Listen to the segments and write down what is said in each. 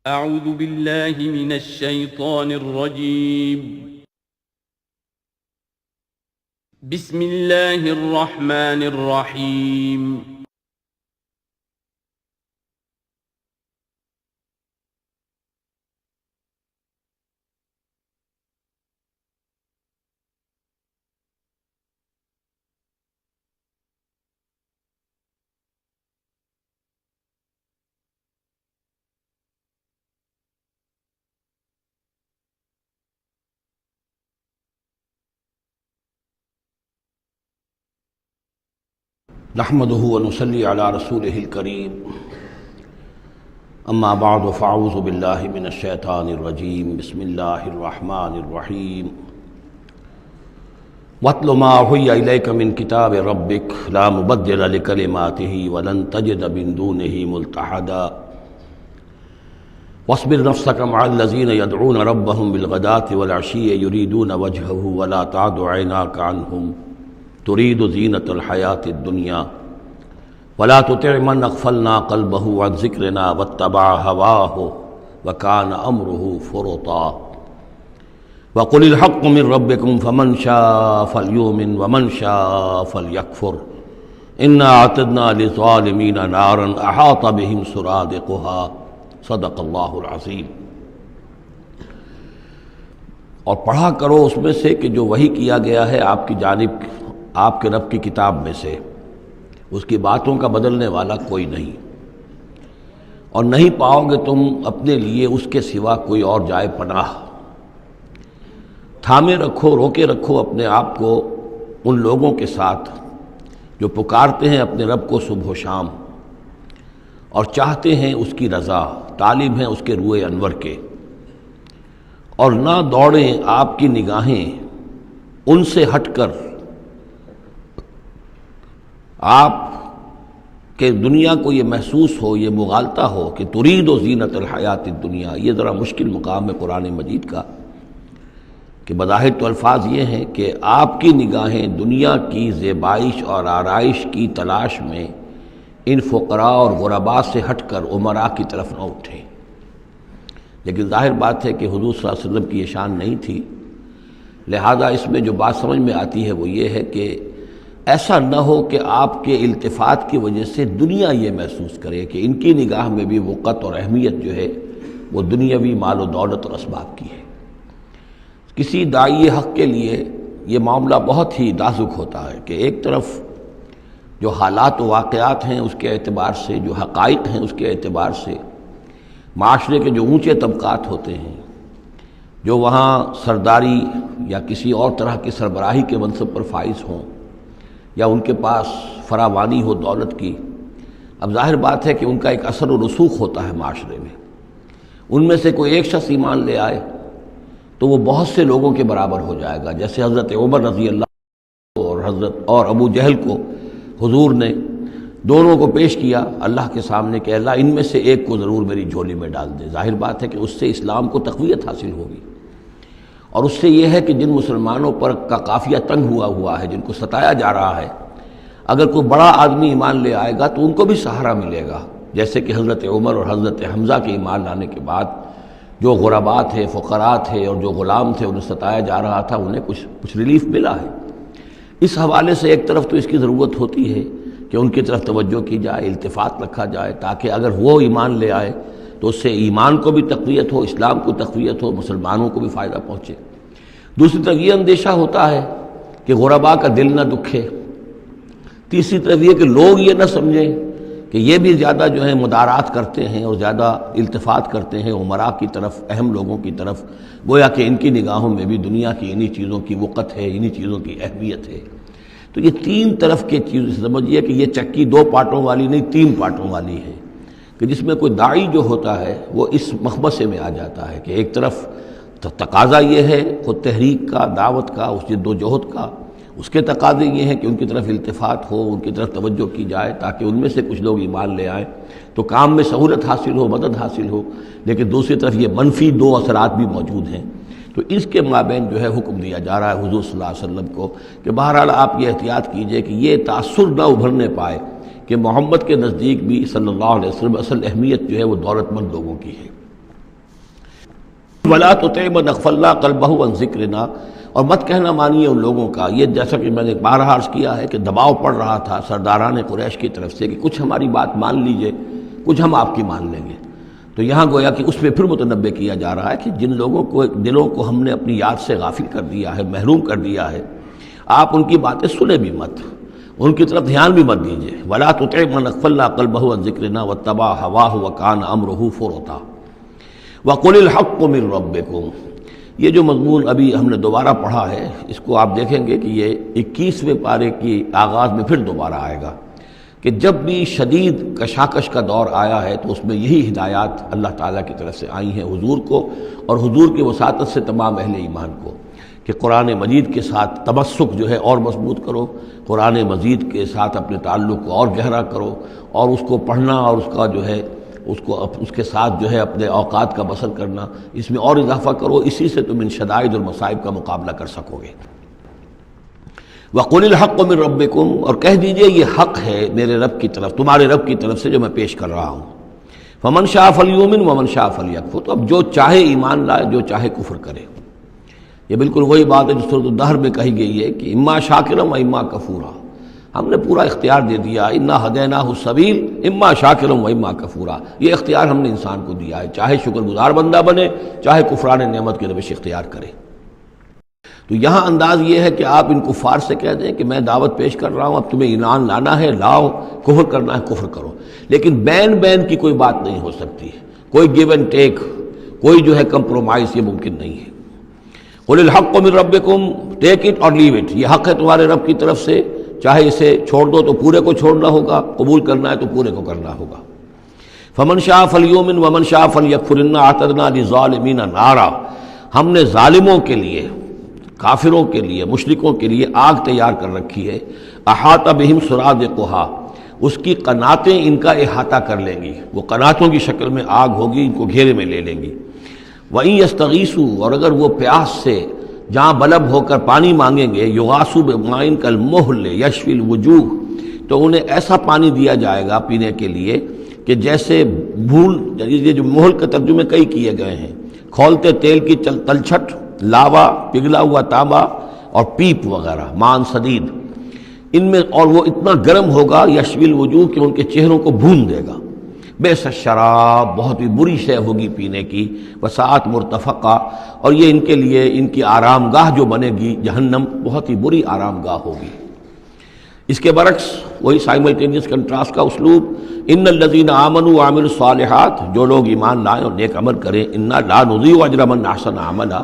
اعوذ باللہ من الشیطان الرجیم بسم اللہ الرحمن الرحیم نحمده ونصلي على رسوله الكريم اما بعد فاعوذ بالله من الشيطان الرجيم بسم الله الرحمن الرحيم واتل ما اوحي اليك من كتاب ربك لا مبدل لكلماته ولن تجد من دونه ملتحدا واصبر نفسك مع الذين يدعون ربهم بالغداة والعشي يريدون وجهه ولا تعد عيناك عنهم تريد زینة الحیاة الدنیا ولا تطع من اغفلنا قلبه عن ذکرنا واتبع هواه وكان امره فرطا وقل الحق من ربكم فمن شاء فليؤمن ومن شاء فليكفر انا اعتدنا للظالمين نارا احاط بهم سرادقها صدق اللہ العظیم۔ اور پڑھا کرو اس میں سے کہ جو وحی کیا گیا ہے آپ کی جانب آپ کے رب کی کتاب میں سے، اس کی باتوں کا بدلنے والا کوئی نہیں، اور نہیں پاؤ گے تم اپنے لیے اس کے سوا کوئی اور جائے پناہ۔ تھامے رکھو، روکے رکھو اپنے آپ کو ان لوگوں کے ساتھ جو پکارتے ہیں اپنے رب کو صبح و شام اور چاہتے ہیں اس کی رضا، طالب ہیں اس کے روئے انور کے، اور نہ دوڑیں آپ کی نگاہیں ان سے ہٹ کر آپ کہ دنیا کو یہ محسوس ہو، یہ مغالطہ ہو کہ ترید و زینت الحیات الدنیا۔ یہ ذرا مشکل مقام ہے قرآن مجید کا کہ بظاہر تو الفاظ یہ ہیں کہ آپ کی نگاہیں دنیا کی زیبائش اور آرائش کی تلاش میں ان فقراء اور غرباء سے ہٹ کر امراء کی طرف نہ اٹھیں، لیکن ظاہر بات ہے کہ حضور صلی اللہ علیہ وسلم کی یہ شان نہیں تھی، لہذا اس میں جو بات سمجھ میں آتی ہے وہ یہ ہے کہ ایسا نہ ہو کہ آپ کے التفات کی وجہ سے دنیا یہ محسوس کرے کہ ان کی نگاہ میں بھی وقت اور اہمیت جو ہے وہ دنیاوی مال و دولت اور اسباب کی ہے۔ کسی داعی حق کے لیے یہ معاملہ بہت ہی نازک ہوتا ہے کہ ایک طرف جو حالات و واقعات ہیں اس کے اعتبار سے، جو حقائق ہیں اس کے اعتبار سے، معاشرے کے جو اونچے طبقات ہوتے ہیں، جو وہاں سرداری یا کسی اور طرح کی سربراہی کے منصب پر فائز ہوں یا ان کے پاس فراوانی ہو دولت کی، اب ظاہر بات ہے کہ ان کا ایک اثر و رسوخ ہوتا ہے معاشرے میں۔ ان میں سے کوئی ایک شخص ایمان لے آئے تو وہ بہت سے لوگوں کے برابر ہو جائے گا، جیسے حضرت عمر رضی اللہ اور ابو جہل کو حضور نے دونوں کو پیش کیا اللہ کے سامنے کہ اللہ ان میں سے ایک کو ضرور میری جھولی میں ڈال دے۔ ظاہر بات ہے کہ اس سے اسلام کو تقویت حاصل ہوگی، اور اس سے یہ ہے کہ جن مسلمانوں پر کا قافیہ تنگ ہوا ہے، جن کو ستایا جا رہا ہے، اگر کوئی بڑا آدمی ایمان لے آئے گا تو ان کو بھی سہارا ملے گا، جیسے کہ حضرت عمر اور حضرت حمزہ کے ایمان لانے کے بعد جو غرباء تھے، فقراء تھے اور جو غلام تھے انہیں ستایا جا رہا تھا، انہیں کچھ ریلیف ملا ہے۔ اس حوالے سے ایک طرف تو اس کی ضرورت ہوتی ہے کہ ان کی طرف توجہ کی جائے، التفات رکھا جائے، تاکہ اگر وہ ایمان لے آئے تو اس سے ایمان کو بھی تقویت ہو، اسلام کو تقویت ہو، مسلمانوں کو بھی فائدہ پہنچے۔ دوسری طرف یہ اندیشہ ہوتا ہے کہ غرباء کا دل نہ دکھے، تیسری طرف یہ کہ لوگ یہ نہ سمجھیں کہ یہ بھی زیادہ جو ہے مدارات کرتے ہیں اور زیادہ التفات کرتے ہیں امراء کی طرف، اہم لوگوں کی طرف، گویا کہ ان کی نگاہوں میں بھی دنیا کی انہی چیزوں کی وقت ہے، انہی چیزوں کی اہمیت ہے۔ تو یہ تین طرف کے چیز سمجھیے کہ یہ چکی دو پارٹوں والی نہیں، تین پارٹوں والی ہے، کہ جس میں کوئی داعی جو ہوتا ہے وہ اس مخمصے میں آ جاتا ہے کہ ایک طرف تقاضا یہ ہے خود تحریک کا، دعوت کا، اس جد و جہد کا، اس کے تقاضے یہ ہیں کہ ان کی طرف التفات ہو، ان کی طرف توجہ کی جائے تاکہ ان میں سے کچھ لوگ ایمان لے آئیں تو کام میں سہولت حاصل ہو، مدد حاصل ہو، لیکن دوسری طرف یہ منفی دو اثرات بھی موجود ہیں۔ تو اس کے مابین جو ہے حکم دیا جا رہا ہے حضور صلی اللہ علیہ وسلم کو کہ بہرحال آپ یہ احتیاط کیجئے کہ یہ تاثر نہ ابھرنے پائے کہ محمد کے نزدیک بھی صلی اللہ علیہ وسلم اصل اہمیت جو ہے وہ دولت مند لوگوں کی ہے۔ ولا تطع من اغفلنا قلبه عن ذکرنا، اور مت کہنا مانیے ان لوگوں کا، یہ جیسا کہ میں نے بارہا عرض کیا ہے کہ دباؤ پڑ رہا تھا سرداران قریش کی طرف سے کہ کچھ ہماری بات مان لیجئے، کچھ ہم آپ کی مان لیں گے۔ تو یہاں گویا کہ اس پہ پھر متنبہ کیا جا رہا ہے کہ جن لوگوں کو دلوں کو ہم نے اپنی یاد سے غافل کر دیا ہے، محروم کر دیا ہے، آپ ان کی باتیں سنیں بھی مت، ان کی طرف دھیان بھی مت دیجیے۔ ولا تطع من اغفلنا قلبه عن ذکرنا واتبع هواه وكان امره فرطا وقل الحق من ربکم۔ یہ جو مضمون ابھی ہم نے دوبارہ پڑھا ہے، اس کو آپ دیکھیں گے کہ یہ 21ویں پارے کی آغاز میں پھر دوبارہ آئے گا کہ جب بھی شدید کشاکش کا دور آیا ہے تو اس میں یہی ہدایات اللہ تعالیٰ کی طرف سے آئی ہیں حضور کو اور حضور کی وساطت سے تمام اہل ایمان کو کہ قرآن مجید کے ساتھ تمسک جو ہے اور مضبوط کرو، قرآن مجید کے ساتھ اپنے تعلق کو اور گہرا کرو، اور اس کو پڑھنا اور اس کا جو ہے اس کے ساتھ جو ہے اپنے اوقات کا بسر کرنا، اس میں اور اضافہ کرو، اسی سے تم ان شدائد اور مصائب کا مقابلہ کر سکو گے۔ وَقُلِ الْحَقُّ مِن رَبِّكُمْ، اور کہہ دیجئے یہ حق ہے میرے رب کی طرف، تمہارے رب کی طرف سے جو میں پیش کر رہا ہوں۔ فَمَن شَاءَ فَلْيُؤْمِنْ وَمَن شَاءَ فَلْيَكْفُرْ، تو اب جو چاہے ایمان لائے، جو چاہے کفر کرے۔ یہ بالکل وہی بات ہے جو سورۃ الدہر میں کہی گئی ہے کہ اما شاکرا و اما کفورا، ہم نے پورا اختیار دے دیا، انا ہدیناہ السبیل اما شاکرا و اما کفورا، یہ اختیار ہم نے انسان کو دیا ہے، چاہے شکر گزار بندہ بنے، چاہے کفران نعمت کی روش اختیار کرے۔ تو یہاں انداز یہ ہے کہ آپ ان کفار سے کہہ دیں کہ میں دعوت پیش کر رہا ہوں، اب تمہیں ایمان لانا ہے لاؤ، کفر کرنا ہے کفر کرو، لیکن بین کی کوئی بات نہیں ہو سکتی ہے، کوئی گیو اینڈ ٹیک، کوئی جو ہے کمپرومائز یہ ممکن نہیں ہے۔ قل الحق من ربکم، ٹیک اٹ اور لیو اٹ، یہ حق ہے تمہارے رب کی طرف سے، چاہے اسے چھوڑ دو تو پورے کو چھوڑنا ہوگا، قبول کرنا ہے تو پورے کو کرنا ہوگا۔ فمن شاء فلیؤمن ومن شاء فلیکفر انا اعتدنا للظالمین نارا، ہم نے ظالموں کے لیے، کافروں کے لیے، مشرکوں کے لیے آگ تیار کر رکھی ہے، احاط بہم سرادقها، اس کی قناتیں ان کا احاطہ کر لیں گی، وہ قناتوں کی شکل میں آگ ہوگی، ان کو گھیرے میں لے لیں گی۔ وَإِن يَسْتَغِيثُوا، اور اگر وہ پیاس سے جہاں بلب ہو کر پانی مانگیں گے، یغاثوا بماء کالمہل یشفی الوجوہ، تو انہیں ایسا پانی دیا جائے گا پینے کے لیے کہ جیسے بھول، یہ جو مہل کے ترجمے کئی کیے گئے ہیں، کھولتے تیل کی تلچھٹ، لاوا، پگھلا ہوا تانبا اور پیپ وغیرہ، مان سدید، ان میں، اور وہ اتنا گرم ہوگا یشفی الوجوہ کہ ان کے چہروں کو بھون دے گا۔ بیس الشراب، بہت ہی بری شے ہوگی پینے کی، وساعت مرتفقہ، اور یہ ان کے لیے ان کی آرام گاہ جو بنے گی جہنم، بہت ہی بری آرام گاہ ہوگی۔ اس کے برعکس وہی سائملٹینیس کنٹراسٹ کا اسلوب، ان الذین آمنوا وعملوا الصالحات، جو لوگ ایمان لائیں اور نیک عمل کریں، انا لا نضیع اجر من احسن عملا،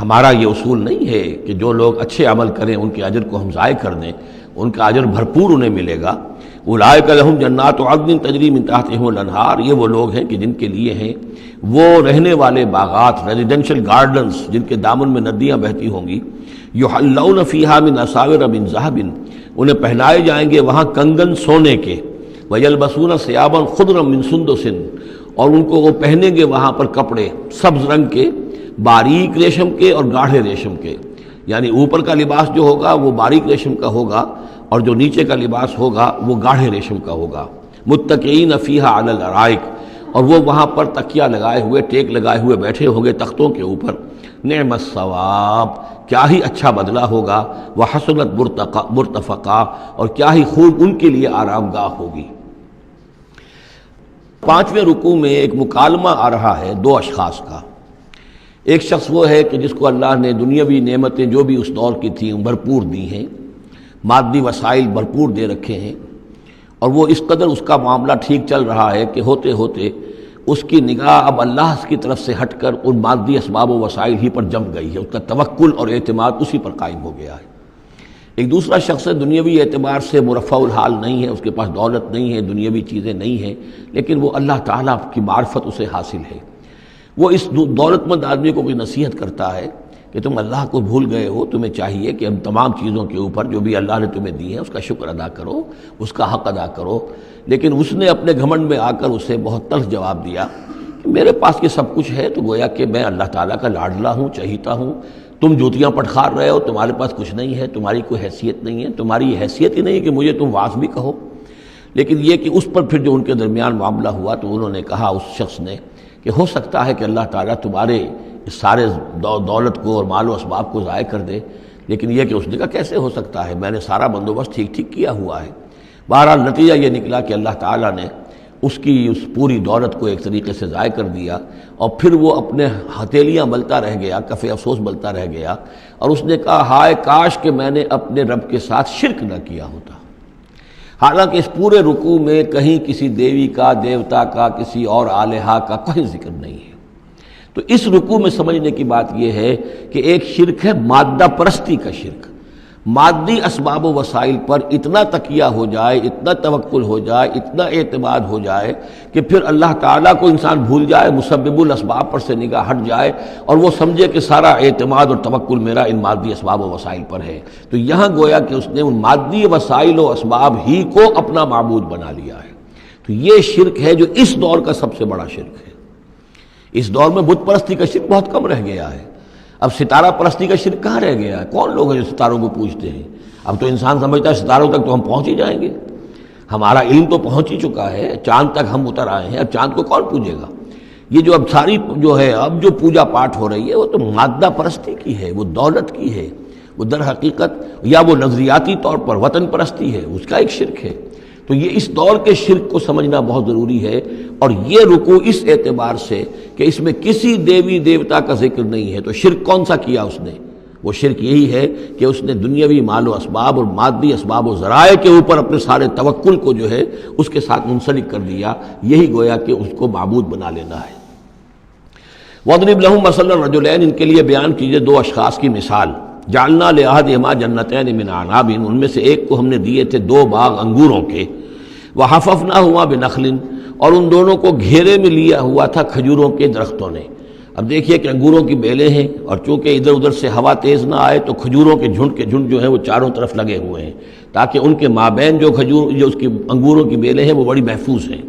ہمارا یہ اصول نہیں ہے کہ جو لوگ اچھے عمل کریں ان کے اجر کو ہم ضائع کر دیں، ان کا اجر بھرپور انہیں ملے گا۔ اولئک لہم جنات عدن تجری من تحتہم الانہار، یہ وہ لوگ ہیں کہ جن کے لیے ہیں وہ رہنے والے باغات، ریزیڈینشل گارڈنز، جن کے دامن میں ندیاں بہتی ہوں گی، یحلون فیہا من اساور من ذہب، انہیں پہنائے جائیں گے وہاں کنگن سونے کے، ویلبسون ثیابا خضرا من سندس، اور ان کو وہ پہنیں گے وہاں پر کپڑے سبز رنگ کے، باریک ریشم کے اور گاڑھے ریشم کے، یعنی اوپر کا لباس جو ہوگا وہ باریک ریشم کا ہوگا اور جو نیچے کا لباس ہوگا وہ گاڑھے ریشم کا ہوگا۔ متکئین فیہا علی الارائک، اور وہ وہاں پر تکیہ لگائے ہوئے، ٹیک لگائے ہوئے بیٹھے ہوں گے تختوں کے اوپر۔ نعم الثواب، کیا ہی اچھا بدلہ ہوگا، وحسنت مرتفقہ، اور کیا ہی خوب ان کے لیے آرام گاہ ہوگی۔ 5ویں رکوع میں ایک مکالمہ آ رہا ہے دو اشخاص کا۔ ایک شخص وہ ہے کہ جس کو اللہ نے دنیاوی نعمتیں جو بھی اس دور کی تھیں بھرپور دی ہیں، مادی وسائل بھرپور دے رکھے ہیں، اور وہ اس قدر اس کا معاملہ ٹھیک چل رہا ہے کہ ہوتے ہوتے اس کی نگاہ اب اللہ کی طرف سے ہٹ کر ان مادی اسباب و وسائل ہی پر جم گئی ہے، اس کا توکل اور اعتماد اسی پر قائم ہو گیا ہے۔ ایک دوسرا شخص ہے دنیاوی اعتبار سے مرفع الحال نہیں ہے، اس کے پاس دولت نہیں ہے، دنیاوی چیزیں نہیں ہیں، لیکن وہ اللہ تعالیٰ کی معرفت اسے حاصل ہے۔ وہ اس دولت مند آدمی کو کوئی نصیحت کرتا ہے کہ تم اللہ کو بھول گئے ہو، تمہیں چاہیے کہ ہم تمام چیزوں کے اوپر جو بھی اللہ نے تمہیں دی ہے اس کا شکر ادا کرو، اس کا حق ادا کرو۔ لیکن اس نے اپنے گھمنڈ میں آ کر اسے بہت تلخ جواب دیا کہ میرے پاس یہ سب کچھ ہے تو گویا کہ میں اللہ تعالیٰ کا لاڈلا ہوں، چہیتا ہوں، تم جوتیاں پٹخار رہے ہو، تمہارے پاس کچھ نہیں ہے، تمہاری کوئی حیثیت نہیں ہے، تمہاری حیثیت ہی نہیں ہے کہ مجھے تم واعظ بھی کہو۔ لیکن یہ کہ اس پر پھر جو ان کے درمیان معاملہ ہوا تو انہوں نے کہا، اس شخص نے، کہ ہو سکتا ہے کہ اللہ تعالیٰ تمہارے اس سارے دولت کو اور مال و اسباب کو ضائع کر دے، لیکن یہ کہ اس نے کہا کیسے ہو سکتا ہے، میں نے سارا بندوبست ٹھیک کیا ہوا ہے۔ بہرحال نتیجہ یہ نکلا کہ اللہ تعالیٰ نے اس کی اس پوری دولت کو ایک طریقے سے ضائع کر دیا، اور پھر وہ اپنے ہتھیلیاں ملتا رہ گیا، کف افسوس ملتا رہ گیا، اور اس نے کہا ہائے کاش کہ میں نے اپنے رب کے ساتھ شرک نہ کیا ہوتا۔ حالانکہ اس پورے رکوع میں کہیں کسی دیوی کا، دیوتا کا، کسی اور الہہ کا کوئی ذکر نہیں ہے۔ تو اس رکوع میں سمجھنے کی بات یہ ہے کہ ایک شرک ہے مادہ پرستی کا شرک، مادی اسباب و وسائل پر اتنا تکیہ ہو جائے، اتنا توکل ہو جائے، اتنا اعتماد ہو جائے کہ پھر اللہ تعالیٰ کو انسان بھول جائے، مسبب الاسباب پر سے نگاہ ہٹ جائے، اور وہ سمجھے کہ سارا اعتماد اور توکل میرا ان مادی اسباب و وسائل پر ہے۔ تو یہاں گویا کہ اس نے ان مادی وسائل و اسباب ہی کو اپنا معبود بنا لیا ہے۔ تو یہ شرک ہے جو اس دور کا سب سے بڑا شرک ہے۔ اس دور میں بت پرستی کا شرک بہت کم رہ گیا ہے، اب ستارہ پرستی کا شرک کہاں رہ گیا ہے؟ کون لوگ ہیں جو ستاروں کو پوجتے ہیں؟ اب تو انسان سمجھتا ہے ستاروں تک تو ہم پہنچ ہی جائیں گے، ہمارا علم تو پہنچ ہی چکا ہے، چاند تک ہم اتر آئے ہیں، اب چاند کو کون پوجے گا؟ یہ جو اب ساری جو ہے اب جو پوجا پاٹ ہو رہی ہے وہ تو مادہ پرستی کی ہے، وہ دولت کی ہے، وہ در حقیقت یا وہ نظریاتی طور پر وطن پرستی ہے، اس کا ایک شرک ہے۔ تو یہ اس دور کے شرک کو سمجھنا بہت ضروری ہے، اور یہ رکوع اس اعتبار سے کہ اس میں کسی دیوی دیوتا کا ذکر نہیں ہے۔ تو شرک کون سا کیا اس نے؟ وہ شرک یہی ہے کہ اس نے دنیاوی مال و اسباب اور مادی اسباب و ذرائع کے اوپر اپنے سارے توکل کو جو ہے اس کے ساتھ منسلک کر دیا، یہی گویا کہ اس کو معبود بنا لینا ہے۔ وَاضْرِبْ لَهُم مَثَلَ الرَّجُلَيْنِ، ان کے لیے بیان کیجئے دو اشخاص کی مثال۔ جعلنا لأحدهما جنتین من اعناب، ان میں سے ایک کو ہم نے دیے تھے دو باغ انگوروں کے، وحففناہما بنخل، اور ان دونوں کو گھیرے میں لیا ہوا تھا کھجوروں کے درختوں نے۔ اب دیکھیے کہ انگوروں کی بیلیں ہیں، اور چونکہ ادھر ادھر سے ہوا تیز نہ آئے تو کھجوروں کے جھنڈ جو ہیں وہ چاروں طرف لگے ہوئے ہیں، تاکہ ان کے مابین جو اس کی انگوروں کی بیلیں ہیں وہ بڑی محفوظ ہیں۔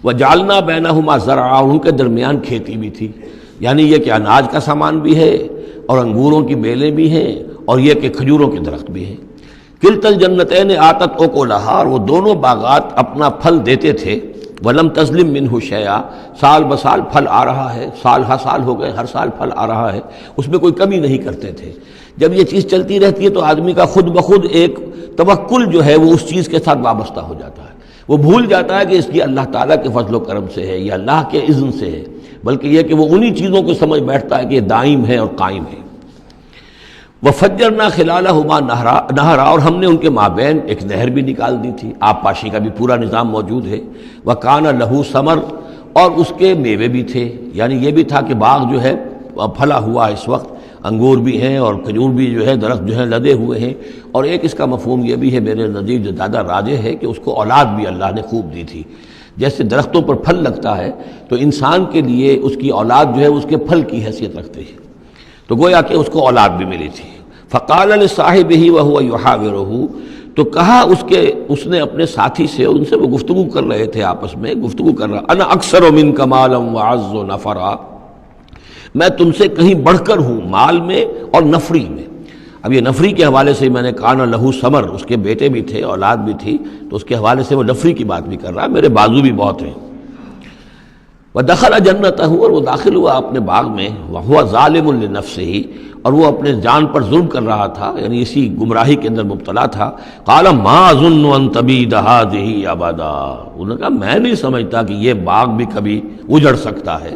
وجعلنا بینہما زرعا، اور ان کے درمیان کھیتی بھی تھی، یعنی یہ کہ اناج کا سامان بھی ہے اور انگوروں کی بیلیں بھی ہیں، اور یہ کہ کھجوروں کے درخت بھی ہیں۔ کلتا الجنتین آتت اکلھا، اور وہ دونوں باغات اپنا پھل دیتے تھے، ولم تظلم منہ شیئا، سال بسال پھل آ رہا ہے، سال ہر سال ہو گئے، ہر سال پھل آ رہا ہے، اس میں کوئی کمی نہیں کرتے تھے۔ جب یہ چیز چلتی رہتی ہے تو آدمی کا خود بخود ایک توکل جو ہے وہ اس چیز کے ساتھ وابستہ ہو جاتا ہے، وہ بھول جاتا ہے کہ اس کی اللہ تعالیٰ کے فضل و کرم سے ہے یا اللہ کے اذن سے ہے، بلکہ یہ کہ وہ انہی چیزوں کو سمجھ بیٹھتا ہے کہ یہ دائم ہے اور قائم ہے۔ وَفَجَّرْنَا خِلَالَهُمَا نَهْرًا، اور ہم نے ان کے مابین ایک نہر بھی نکال دی تھی، آب پاشی کا بھی پورا نظام موجود ہے۔ وَكَانَ لَهُ ثَمَرٌ، اور اس کے میوے بھی تھے، یعنی یہ بھی تھا کہ باغ جو ہے پھلا ہوا اس وقت، انگور بھی ہیں اور کھجور بھی جو ہے درخت جو ہیں لدے ہوئے ہیں۔ اور ایک اس کا مفہوم یہ بھی ہے میرے نزدیک جو زیادہ راجح ہے کہ اس کو اولاد بھی اللہ نے خوب دی تھی۔ جیسے درختوں پر پھل لگتا ہے تو انسان کے لیے اس کی اولاد جو ہے اس کے پھل کی حیثیت رکھتی ہے، تو گویا کہ اس کو اولاد بھی ملی تھی۔ فقال لصاحبہ وہو یحاورہ، تو کہا اس نے اپنے ساتھی سے، ان سے وہ گفتگو کر رہے تھے، آپس میں گفتگو کر رہا، انا اکثر منک مالا واعز نفرا، میں تم سے کہیں بڑھ کر ہوں مال میں اور نفری میں۔ اب یہ نفری کے حوالے سے میں نے کہا نا لہو ثمر، اس کے بیٹے بھی تھے، اولاد بھی تھی، تو اس کے حوالے سے وہ نفری کی بات بھی کر رہا ہے، میرے بازو بھی بہت ہیں۔ وَدَخَلَ جَنَّتَهُ، اور وہ داخل ہوا اپنے باغ میں، وَهُوَ ظَالِمٌ لِنَفْسِهِ، اور وہ اپنے جان پر ظلم کر رہا تھا، یعنی اسی گمراہی کے اندر مبتلا تھا۔ قَالَ مَا أَظُنُّ أَن تَبِيدَ هَٰذِهِ أَبَدًا، انہوں نے کہا میں نہیں سمجھتا کہ یہ باغ بھی کبھی اجڑ سکتا ہے۔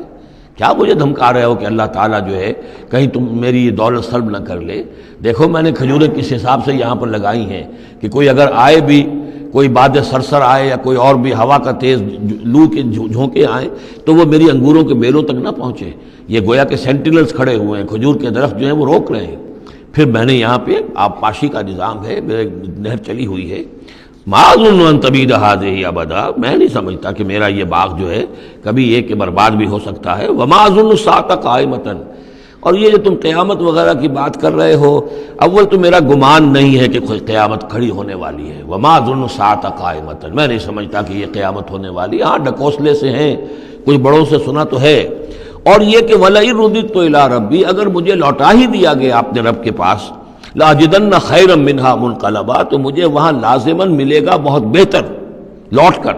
کیا مجھے دھمکا رہے ہو کہ اللہ تعالیٰ جو ہے کہیں تم میری یہ دولت سلب نہ کر لے؟ دیکھو میں نے کھجوریں کس حساب سے یہاں پر لگائی ہیں کہ کوئی اگر آئے بھی، کوئی باد سرسر آئے یا کوئی اور بھی ہوا کا تیز لو کے جھونکے آئیں تو وہ میری انگوروں کے بیلوں تک نہ پہنچے۔ یہ گویا کہ سینٹینلز کھڑے ہوئے ہیں، کھجور کے درخت جو ہیں وہ روک رہے ہیں۔ پھر میں نے یہاں پہ آب پاشی کا نظام ہے، میرے نہر چلی ہوئی ہے۔ ما اظن ان تبید هذه ابدا، میں نہیں سمجھتا کہ میرا یہ باغ جو ہے کبھی یہ کہ برباد بھی ہو سکتا ہے۔ وما اظن الساعة قائمة، اور یہ جو تم قیامت وغیرہ کی بات کر رہے ہو، اول تو میرا گمان نہیں ہے کہ کوئی قیامت کھڑی ہونے والی ہے۔ وما اظن الساعة قائمة، میں نہیں سمجھتا کہ یہ قیامت ہونے والی ہے۔ ہاں ڈکوسلے سے ہیں، کچھ بڑوں سے سنا تو ہے۔ اور یہ کہ وَلَئِن رُدِدتُّ إِلَىٰ رَبِّي، اگر مجھے لوٹا ہی دیا گیا اپنے رب کے پاس، لَأَجِدَنَّ خَيْرًا مِنْهَا مُنْقَلَبًا، تو مجھے وہاں لازماً ملے گا بہت بہتر لوٹ کر۔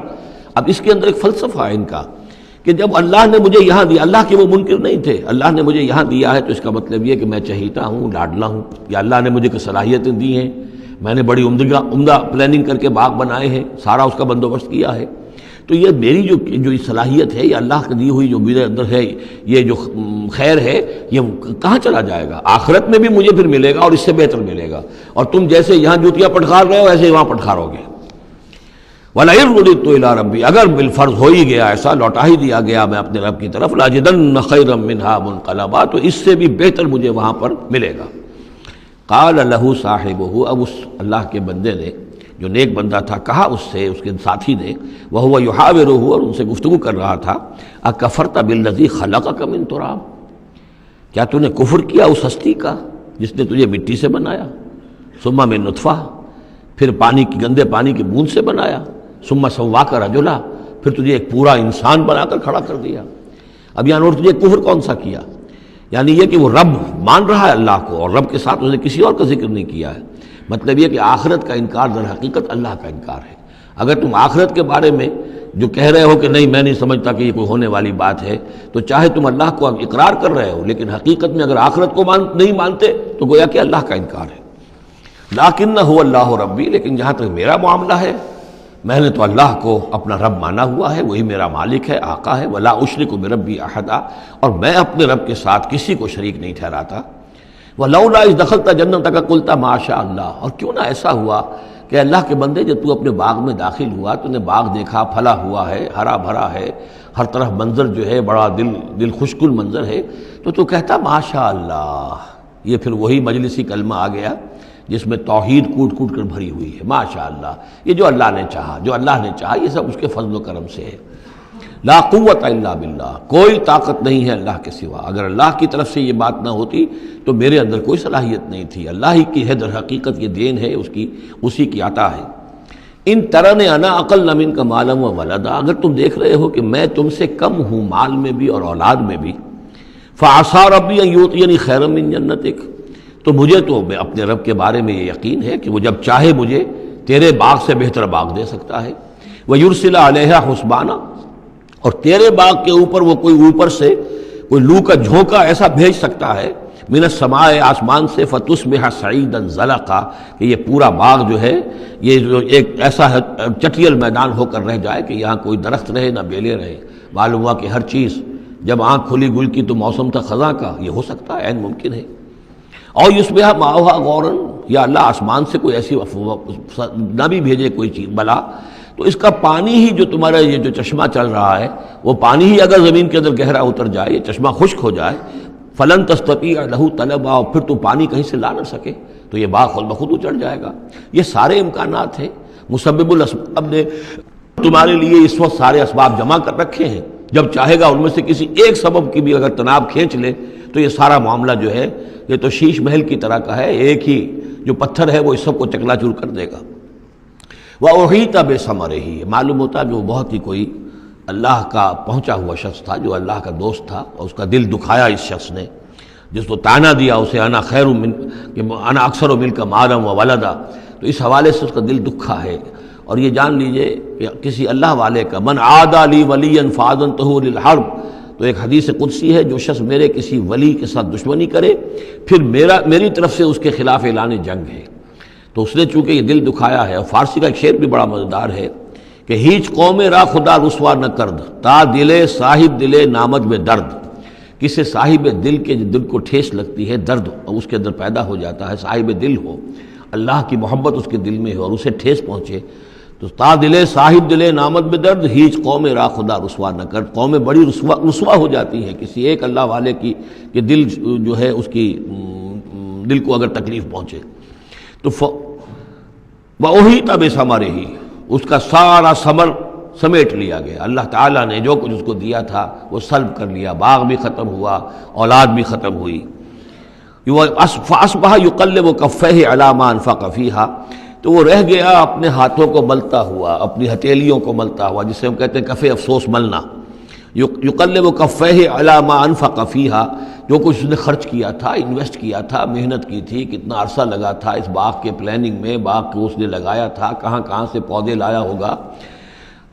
اب اس کے اندر ایک فلسفہ ہے ان کا کہ جب اللہ نے مجھے یہاں دیا، اللہ کے وہ منکر نہیں تھے، اللہ نے مجھے یہاں دیا ہے تو اس کا مطلب یہ کہ میں چہیتا ہوں، لاڈلا ہوں، یا اللہ نے مجھے کچھ صلاحیتیں دی ہیں، میں نے بڑی عمدہ پلاننگ کر کے باغ بنائے ہیں، سارا اس کا بندوبست کیا ہے، تو یہ میری جو صلاحیت ہے، یہ اللہ کی دی ہوئی جو میرے اندر ہے، یہ جو خیر ہے، یہ کہاں چلا جائے گا؟ آخرت میں بھی مجھے پھر ملے گا اور اس سے بہتر ملے گا، اور تم جیسے یہاں جوتیاں پٹخار رہے ہو ایسے ہی وہاں پٹخارو گے۔ وَلَئِن رُدِدتُّ إِلَىٰ رَبِّي، اگر بالفرض ہو ہی گیا ایسا، لوٹا ہی دیا گیا میں اپنے رب کی طرف، لَأَجِدَنَّ خَيْرًا مِّنْهَا مُنقَلَبًا، تو اس سے بھی بہتر مجھے وہاں پر ملے گا۔ قَالَ لَهُ صَاحِبُهُ، اب اس اللہ کے بندے نے، جو نیک بندہ تھا، کہا اس سے، اس کے ساتھی نے، وَهُوَ يُحَاوِرُهُ، اور ان سے گفتگو کر رہا تھا، أَكَفَرْتَ بِالَّذِي خَلَقَكَ مِن تُرَابٍ، کیا تو نے کفر کیا اس ہستی کا جس نے تجھے مٹی سے بنایا، ثم من نطفہ، پھر گندے پانی کی بوند سے بنایا، ثم سواک رجلا، پھر تجھے ایک پورا انسان بنا کر کھڑا کر دیا۔ اب یہاں اور تجھے کفر کون سا کیا؟ یعنی یہ کہ وہ رب مان رہا ہے اللہ کو، اور رب کے ساتھ اس نے کسی اور کا ذکر نہیں کیا ہے۔ مطلب یہ کہ آخرت کا انکار در حقیقت اللہ کا انکار ہے۔ اگر تم آخرت کے بارے میں جو کہہ رہے ہو کہ نہیں میں نہیں سمجھتا کہ یہ کوئی ہونے والی بات ہے، تو چاہے تم اللہ کو اقرار کر رہے ہو، لیکن حقیقت میں اگر آخرت کو نہیں مانتے تو گویا کہ اللہ کا انکار ہے۔ لَٰكِنَّ هُوَ اللَّهُ رَبِّي، لیکن جہاں تک میرا معاملہ ہے، میں نے تو اللہ کو اپنا رب مانا ہوا ہے، وہی میرا مالک ہے، آقا ہے، وَلَا أُشْرِكُ بِرَبِّي أَحَدًا، اور میں اپنے رب کے ساتھ کسی کو شریک نہیں ٹھہراتا۔ وَلَوْلَا إِذْ دَخَلْتَ جَنَّتَكَ قُلْتَ مَا شَاءَ اللَّهُ، اور کیوں نہ ایسا ہوا کہ اللہ کے بندے جب تو اپنے باغ میں داخل ہوا، تو نے باغ دیکھا، پھلا ہوا ہے، ہرا بھرا ہے، ہر طرف منظر جو ہے بڑا دل خوشکن منظر ہے، تو کہتا ما شاء اللہ۔ یہ پھر وہی مجلسی کلمہ آ گیا جس میں توحید کوٹ کوٹ کر بھری ہوئی ہے، ماشاء اللہ، یہ جو اللہ نے چاہا، جو اللہ نے چاہا، یہ سب اس کے فضل و کرم سے ہے۔ لا قوت الا باللہ، کوئی طاقت نہیں ہے اللہ کے سوا۔ اگر اللہ کی طرف سے یہ بات نہ ہوتی تو میرے اندر کوئی صلاحیت نہیں تھی، اللہ ہی کی ہے در حقیقت، یہ دین ہے اسی کی عطا ہے۔ ان ترن انا اقل منک مالا و ولدا، اگر تم دیکھ رہے ہو کہ میں تم سے کم ہوں مال میں بھی اور اولاد میں بھی، فعسى ربی ان یؤتینی خیرا من جنتک، تو مجھے تو اپنے رب کے بارے میں یہ یقین ہے کہ وہ جب چاہے مجھے تیرے باغ سے بہتر باغ دے سکتا ہے۔ وَيُرْسِلَ عَلَيْهَا حُسْبَانًا، اور تیرے باغ کے اوپر وہ کوئی اوپر سے کوئی لو کا جھونکا ایسا بھیج سکتا ہے، من السماء، آسمان سے، فَتُصْبِحَ صَعِيدًا زَلَقًا، کہ یہ پورا باغ جو ہے یہ جو ایک ایسا چٹیل میدان ہو کر رہ جائے کہ یہاں کوئی درخت رہے نہ بیلے رہے۔ معلوم ہوا کہ ہر چیز جب آنکھ کھلی گل کی تو موسم تھا خزاں کا، یہ ہو سکتا ہے، عین ممکن ہے۔ اور یصبح ماؤہا غوراً، یا اللہ آسمان سے کوئی ایسی نہ بھی بھیجے کوئی چیز بلا، تو اس کا پانی ہی جو تمہارا یہ جو چشمہ چل رہا ہے، وہ پانی ہی اگر زمین کے اندر گہرا اتر جائے، یہ چشمہ خشک ہو جائے، فلن تستطیع لہ طلبا، اور پھر تو پانی کہیں سے لا نہ سکے، تو یہ باغ خود بخود اچڑ جائے گا۔ یہ سارے امکانات ہیں، مسبب الاسباب نے تمہارے لیے اس وقت سارے اسباب جمع کر رکھے ہیں، جب چاہے گا ان میں سے کسی ایک سبب کی بھی اگر تناب کھینچ لے تو یہ سارا معاملہ جو ہے یہ تو شیش محل کی طرح کا ہے، ایک ہی جو پتھر ہے وہ اس سب کو چکنا چور کر دے گا۔ وَأُحِيطَ بِثَمَرِهِ، معلوم ہوتا کہ وہ بہت ہی کوئی اللہ کا پہنچا ہوا شخص تھا، جو اللہ کا دوست تھا، اور اس کا دل دکھایا اس شخص نے، جس کو تانا دیا اسے انا خیر من کہ انا اکثر منک مالا و ولدا، تو اس حوالے سے اس کا دل دکھا ہے۔ اور یہ جان لیجئے کہ کسی اللہ والے کا من عادى لی ولیا فاذنته للحرب، تو ایک حدیث قدسی ہے، جو شخص میرے کسی ولی کے ساتھ دشمنی کرے پھر میری طرف سے اس کے خلاف اعلان جنگ ہے، تو اس نے چونکہ یہ دل دکھایا ہے۔ اور فارسی کا ایک شعر بھی بڑا مزیدار ہے کہ ہیچ قوم را خدا رسوا نہ کرد، تا دلے صاحب دلے نامد میں درد، کسی صاحب دل کے دل کو ٹھیس لگتی ہے، درد اس کے اندر پیدا ہو جاتا ہے، صاحب دل ہو، اللہ کی محبت اس کے دل میں ہو اور اسے ٹھیس پہنچے، تو تا دلے صاحب دلے نامد میں درد، ہیچ قوم را خدا رسوا نہ کر، قومیں بڑی رسوا ہو جاتی ہیں کسی ایک اللہ والے کی کہ دل جو ہے اس کی دل کو اگر تکلیف پہنچے۔ تو وَأُحِيطَ بِثَمَرِهِ، اس کا سارا ثمر سمیٹ لیا گیا، اللہ تعالیٰ نے جو کچھ اس کو دیا تھا وہ سلب کر لیا، باغ بھی ختم ہوا، اولاد بھی ختم ہوئی۔ فَأَصْبَحَ يُقَلِّبُ كَفَّيْهِ عَلَىٰ مَا أَنفَقَ فِيهَا، تو وہ رہ گیا اپنے ہاتھوں کو ملتا ہوا، اپنی ہتھیلیوں کو ملتا ہوا، جسے ہم کہتے ہیں کفِ افسوس ملنا۔ یقلب کفیہ علی ما انفق فیہا، جو کچھ اس نے خرچ کیا تھا، انویسٹ کیا تھا، محنت کی تھی، کتنا عرصہ لگا تھا اس باغ کے پلاننگ میں، باغ کو اس نے لگایا تھا، کہاں کہاں سے پودے لایا ہوگا،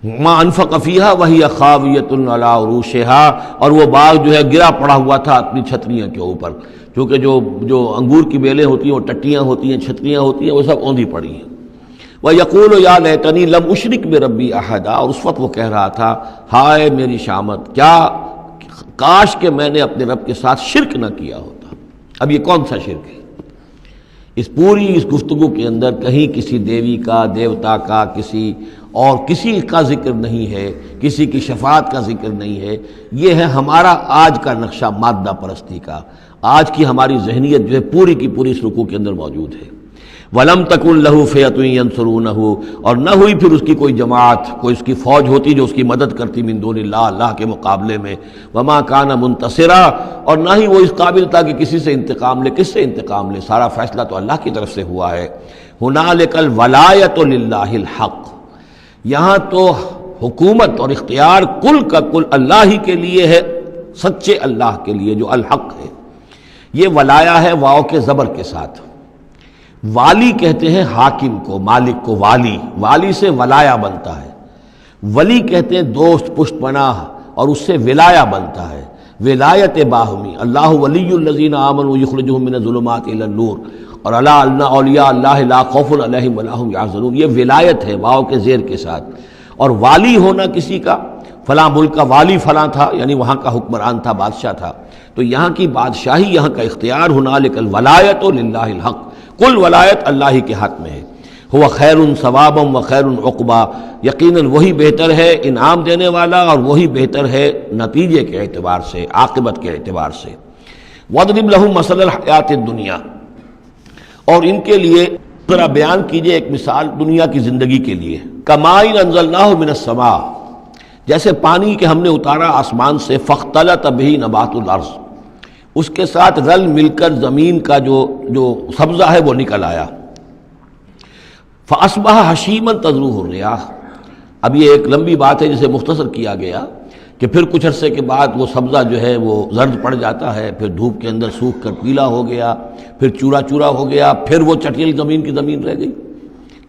ما انفق فیہا وہی خاویۃ علی عروشہا، اور وہ باغ جو ہے گرا پڑا ہوا تھا اپنی چھتریاں کے اوپر، کیونکہ جو انگور کی بیلیں ہوتی ہیں وہ ٹٹیاں ہوتی ہیں، چھتریاں ہوتی ہیں، وہ سب اوندھی پڑی ہیں۔ وَيَقُولُ يَا لَيْتَنِي لَمْ أُشْرِكْ بِرَبِّي أَحَدًا، اور اس وقت وہ کہہ رہا تھا ہائے میری شامت، کیا کاش کہ میں نے اپنے رب کے ساتھ شرک نہ کیا ہوتا۔ اب یہ کون سا شرک ہے؟ اس پوری اس گفتگو کے اندر کہیں کسی دیوی کا، دیوتا کا، کسی کا ذکر نہیں ہے، کسی کی شفاعت کا ذکر نہیں ہے۔ یہ ہے ہمارا آج کا نقشہ مادہ پرستی کا، آج کی ہماری ذہنیت جو ہے پوری کی پوری اس رکوع کے اندر موجود ہے۔ وَلَمْ تَكُنْ لَهُ فِئَةٌ يَنْصُرُونَهُ، اور نہ ہوئی پھر اس کی کوئی جماعت، کوئی اس کی فوج ہوتی جو اس کی مدد کرتی من دون اللہ، اللہ کے مقابلے میں۔ وَمَا كَانَ مُنْتَصِرًا، اور نہ ہی وہ اس قابل تھا کہ کسی سے انتقام لے۔ کس سے انتقام لے؟ سارا فیصلہ تو اللہ کی طرف سے ہوا ہے۔ هُنَالِكَ الْوَلَایَةُ لِلَّهِ الْحَقِّ، یہاں تو حکومت اور اختیار کل کا کل اللہ ہی کے لیے ہے، سچے اللہ کے لیے جو الحق ہے۔ یہ ولایا ہے واو کے زبر کے ساتھ۔ والی کہتے ہیں حاکم کو، مالک کو والی، والی سے ولایا بنتا ہے۔ ولی کہتے ہیں دوست، پشت پناہ، اور اس سے ولایا بنتا ہے، ولایت باہمی۔ اللہ ولی الذین آمنوا یخرجہم من الظلمات الی النور، اور الا ان اولیاء اللہ لا خوف علیہم ولا هم یحزنون، یہ ولایت ہے واو کے زیر کے ساتھ۔ اور والی ہونا کسی کا، فلاں ملک کا والی فلاں تھا، یعنی وہاں کا حکمران تھا، بادشاہ تھا، تو یہاں کی بادشاہی، یہاں کا اختیار، هنالک الولایۃ للہ الحق، کل ولایت اللہ ہی کے حق میں ہے۔ ہوا خیر ثوابا و خیر عقبا، یقیناً وہی بہتر ہے انعام دینے والا، اور وہی بہتر ہے نتیجے کے اعتبار سے، عاقبت کے اعتبار سے۔ وَاضْرِبْ لَهُم مَثَلَ الْحَیَاةِ الدُّنْیَا، اور ان کے لیے ذرا بیان کیجئے ایک مثال دنیا کی زندگی کے لیے۔ کَمَاءٍ أَنزَلْنَاهُ مِنَ السَّمَاءِ، جیسے پانی کہ ہم نے اتارا آسمان سے، فَاخْتَلَطَ بِهِ نَبَاتُ الْأَرْضِ، اس کے ساتھ رل مل کر زمین کا جو سبزہ ہے وہ نکل آیا۔ فَأَصْبَحَ حَشِيمًا تَذْرُوهُ الرِّيَاحُ، اب یہ ایک لمبی بات ہے جسے مختصر کیا گیا کہ پھر کچھ عرصے کے بعد وہ سبزہ جو ہے وہ زرد پڑ جاتا ہے، پھر دھوپ کے اندر سوکھ کر پیلا ہو گیا، پھر چورا چورا ہو گیا، پھر وہ چٹیل زمین کی زمین رہ گئی۔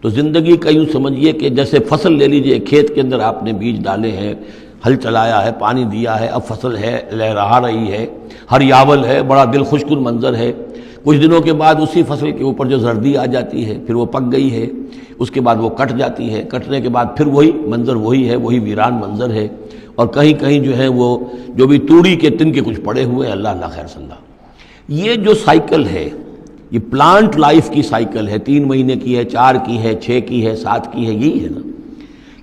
تو زندگی کا یوں سمجھیے کہ جیسے فصل لے لیجئے، کھیت کے اندر آپ نے بیج ڈالے ہیں، ہل چلایا ہے، پانی دیا ہے، اب فصل ہے، لہرا رہی ہے، ہریاول ہے، بڑا دل خوش کن منظر ہے۔ کچھ دنوں کے بعد اسی فصل کے اوپر جو زردی آ جاتی ہے، پھر وہ پک گئی ہے، اس کے بعد وہ کٹ جاتی ہے، کٹنے کے بعد پھر وہی منظر وہی ہے، وہی ویران منظر ہے، اور کہیں کہیں جو ہے وہ جو بھی توڑی کے تن کے کچھ پڑے ہوئے ہیں، اللہ اللہ خیر صلی اللہ۔ یہ جو سائیکل ہے، یہ پلانٹ لائف کی سائیکل ہے، 3 مہینے کی ہے، 4 کی ہے، 6 کی ہے، 7 کی ہے، یہی ہے نا۔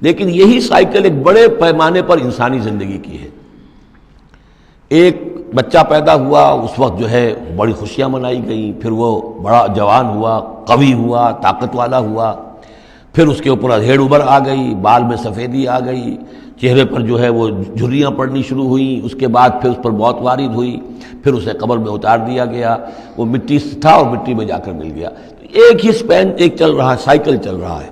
لیکن یہی سائیکل ایک بڑے پیمانے پر انسانی زندگی کی ہے۔ ایک بچہ پیدا ہوا، اس وقت جو ہے بڑی خوشیاں منائی گئیں، پھر وہ بڑا جوان ہوا، قوی ہوا، طاقت والا ہوا، پھر اس کے اوپر ادھیڑ ابھر آ گئی، بال میں سفیدی آ گئی، چہرے پر جو ہے وہ جھریاں پڑنی شروع ہوئیں، اس کے بعد پھر اس پر موت وارد ہوئی، پھر اسے قبر میں اتار دیا گیا، وہ مٹی سے تھا اور مٹی میں جا کر مل گیا۔ ایک ہی سپین ایک چل رہا ہے، سائیکل چل رہا ہے۔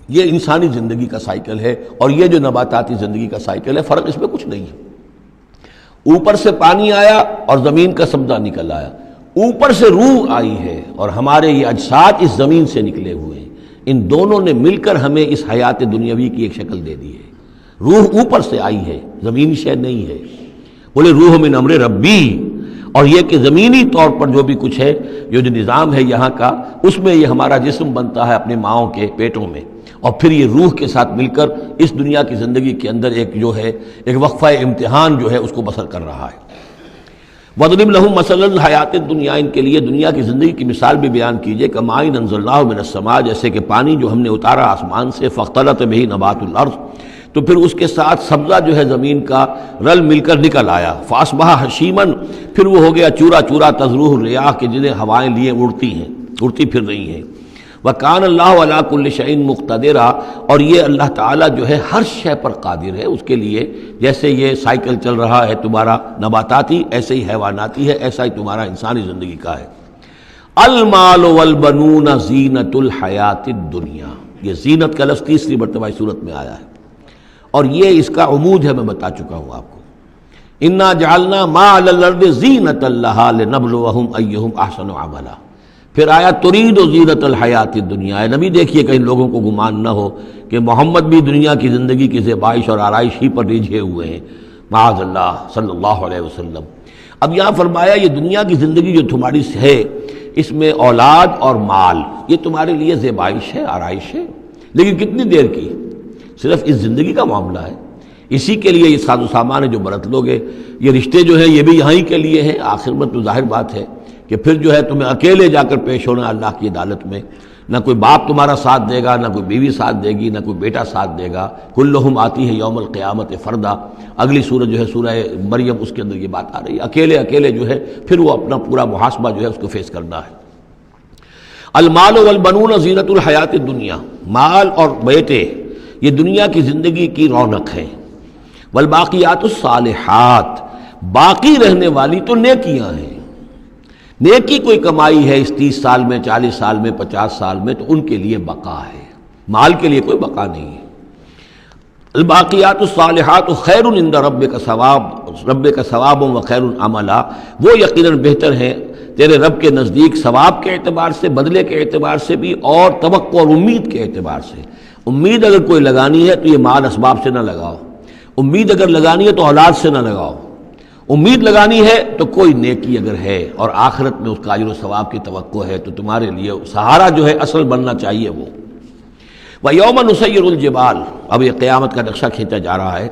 یہ انسانی زندگی کا سائیکل ہے، اور یہ جو نباتاتی زندگی کا سائیکل ہے، فرق اس میں کچھ نہیں ہے۔ اوپر سے پانی آیا اور زمین کا سبزہ نکل آیا، اوپر سے روح آئی ہے، اور ہمارے یہ اجساد اس زمین سے نکلے ہوئے ہیں۔ ان دونوں نے مل کر ہمیں اس حیات دنیاوی کی ایک شکل دے دی ہے۔ روح اوپر سے آئی ہے، زمینی شے نہیں ہے۔ بولے روح من امر ربی، اور یہ کہ زمینی طور پر جو بھی کچھ ہے، جو نظام ہے یہاں کا، اس میں یہ ہمارا جسم بنتا ہے اپنے ماؤں کے پیٹوں میں، اور پھر یہ روح کے ساتھ مل کر اس دنیا کی زندگی کے اندر ایک جو ہے ایک وقفہ امتحان جو ہے اس کو بسر کر رہا ہے۔ وَاضْرِبْ لَهُم مَثَلَ الْحَیَاةِ الدُّنْیَا، ان کے لیے دنیا کی زندگی کی مثال بھی بیان کیجئے، کَمَاءٍ أَنزَلْنَاهُ مِنَ السَّمَاءِ، جیسے کہ پانی جو ہم نے اتارا آسمان سے، فَاخْتَلَطَ بِهِ نَبَاتُ الْأَرْضِ، تو پھر اس کے ساتھ سبزہ جو ہے زمین کا رل مل کر نکل آیا، فَأَصْبَحَ حَشِيمًا، پھر وہ ہو گیا چورا چورا، تَذْرُوهُ الرِّيَاحُ، کہ جنہیں ہوائیں لیے اڑتی ہیں، اڑتی پھر رہی ہیں۔ وَكَانَ اللَّهُ عَلَىٰ كُلِّ شَيْءٍ مُقْتَدِرًا، اور یہ اللہ تعالیٰ جو ہے ہر شے پر قادر ہے۔ اس کے لیے جیسے یہ سائیکل چل رہا ہے تمہارا نباتاتی، ایسے ہی حیواناتی ہے، ایسا ہی تمہارا انسانی زندگی کا ہے۔ المال والبنون زینت الحیات الدنیا، یہ زینت کا لفظ 3 مرتبہ اس صورت میں آیا ہے، اور یہ اس کا عمود ہے، میں بتا چکا ہوں آپ کو۔ انا جعلنا ما علی الارض زینۃ لہا لنبلوہم ایہم احسن عملا۔ پھر آیا ترید و زینت الحیات الدنیا، اے نبی دیکھیے کہ ان لوگوں کو گمان نہ ہو کہ محمد بھی دنیا کی زندگی کی زیبائش اور آرائش ہی پر ریجھے ہوئے ہیں، معاذ اللہ صلی اللہ علیہ وسلم۔ اب یہاں فرمایا یہ دنیا کی زندگی جو تمہاری ہے، اس میں اولاد اور مال یہ تمہارے لیے زیبائش ہے، آرائش ہے، لیکن کتنی دیر کی؟ صرف اس زندگی کا معاملہ ہے، اسی کے لیے یہ ساز و سامان ہے جو برت لوگے، یہ رشتے جو ہیں یہ بھی یہاں ہی کے لیے ہیں۔ آخر میں تو ظاہر بات ہے کہ پھر جو ہے تمہیں اکیلے جا کر پیش ہونا اللہ کی عدالت میں، نہ کوئی باپ تمہارا ساتھ دے گا، نہ کوئی بیوی ساتھ دے گی، نہ کوئی بیٹا ساتھ دے گا۔ کلہم آتی ہے یوم القیامت فردا، اگلی سورۃ جو ہے سورہ مریم، اس کے اندر یہ بات آ رہی ہے، اکیلے اکیلے جو ہے پھر وہ اپنا پورا محاسبہ جو ہے اس کو فیس کرنا ہے۔ المال والبنون زینت الحیات الدنیا، مال اور بیٹے یہ دنیا کی زندگی کی رونق ہے۔ والباقیات الصالحات، باقی رہنے والی تو نیکیاں ہیں۔ نیکی کوئی کمائی ہے اس 30 سال میں، 40 سال میں، 50 سال میں، تو ان کے لیے بقا ہے، مال کے لیے کوئی بقا نہیں ہے۔ الباقیات الصالحات خیر عند ربک ثواب و خیر عملا، وہ یقیناً بہتر ہیں تیرے رب کے نزدیک ثواب کے اعتبار سے، بدلے کے اعتبار سے بھی، اور توقع اور امید کے اعتبار سے۔ امید اگر کوئی لگانی ہے تو یہ مال اسباب سے نہ لگاؤ، امید اگر لگانی ہے تو اولاد سے نہ لگاؤ، امید لگانی ہے تو کوئی نیکی اگر ہے اور آخرت میں اس کا اجر و ثواب کی توقع ہے تو تمہارے لیے سہارا جو ہے اصل بننا چاہیے وہ۔ وَيَوْمَ نُسَيِّرُ الْجِبَالَ، اب یہ قیامت کا نقشہ کھینچا جا رہا ہے،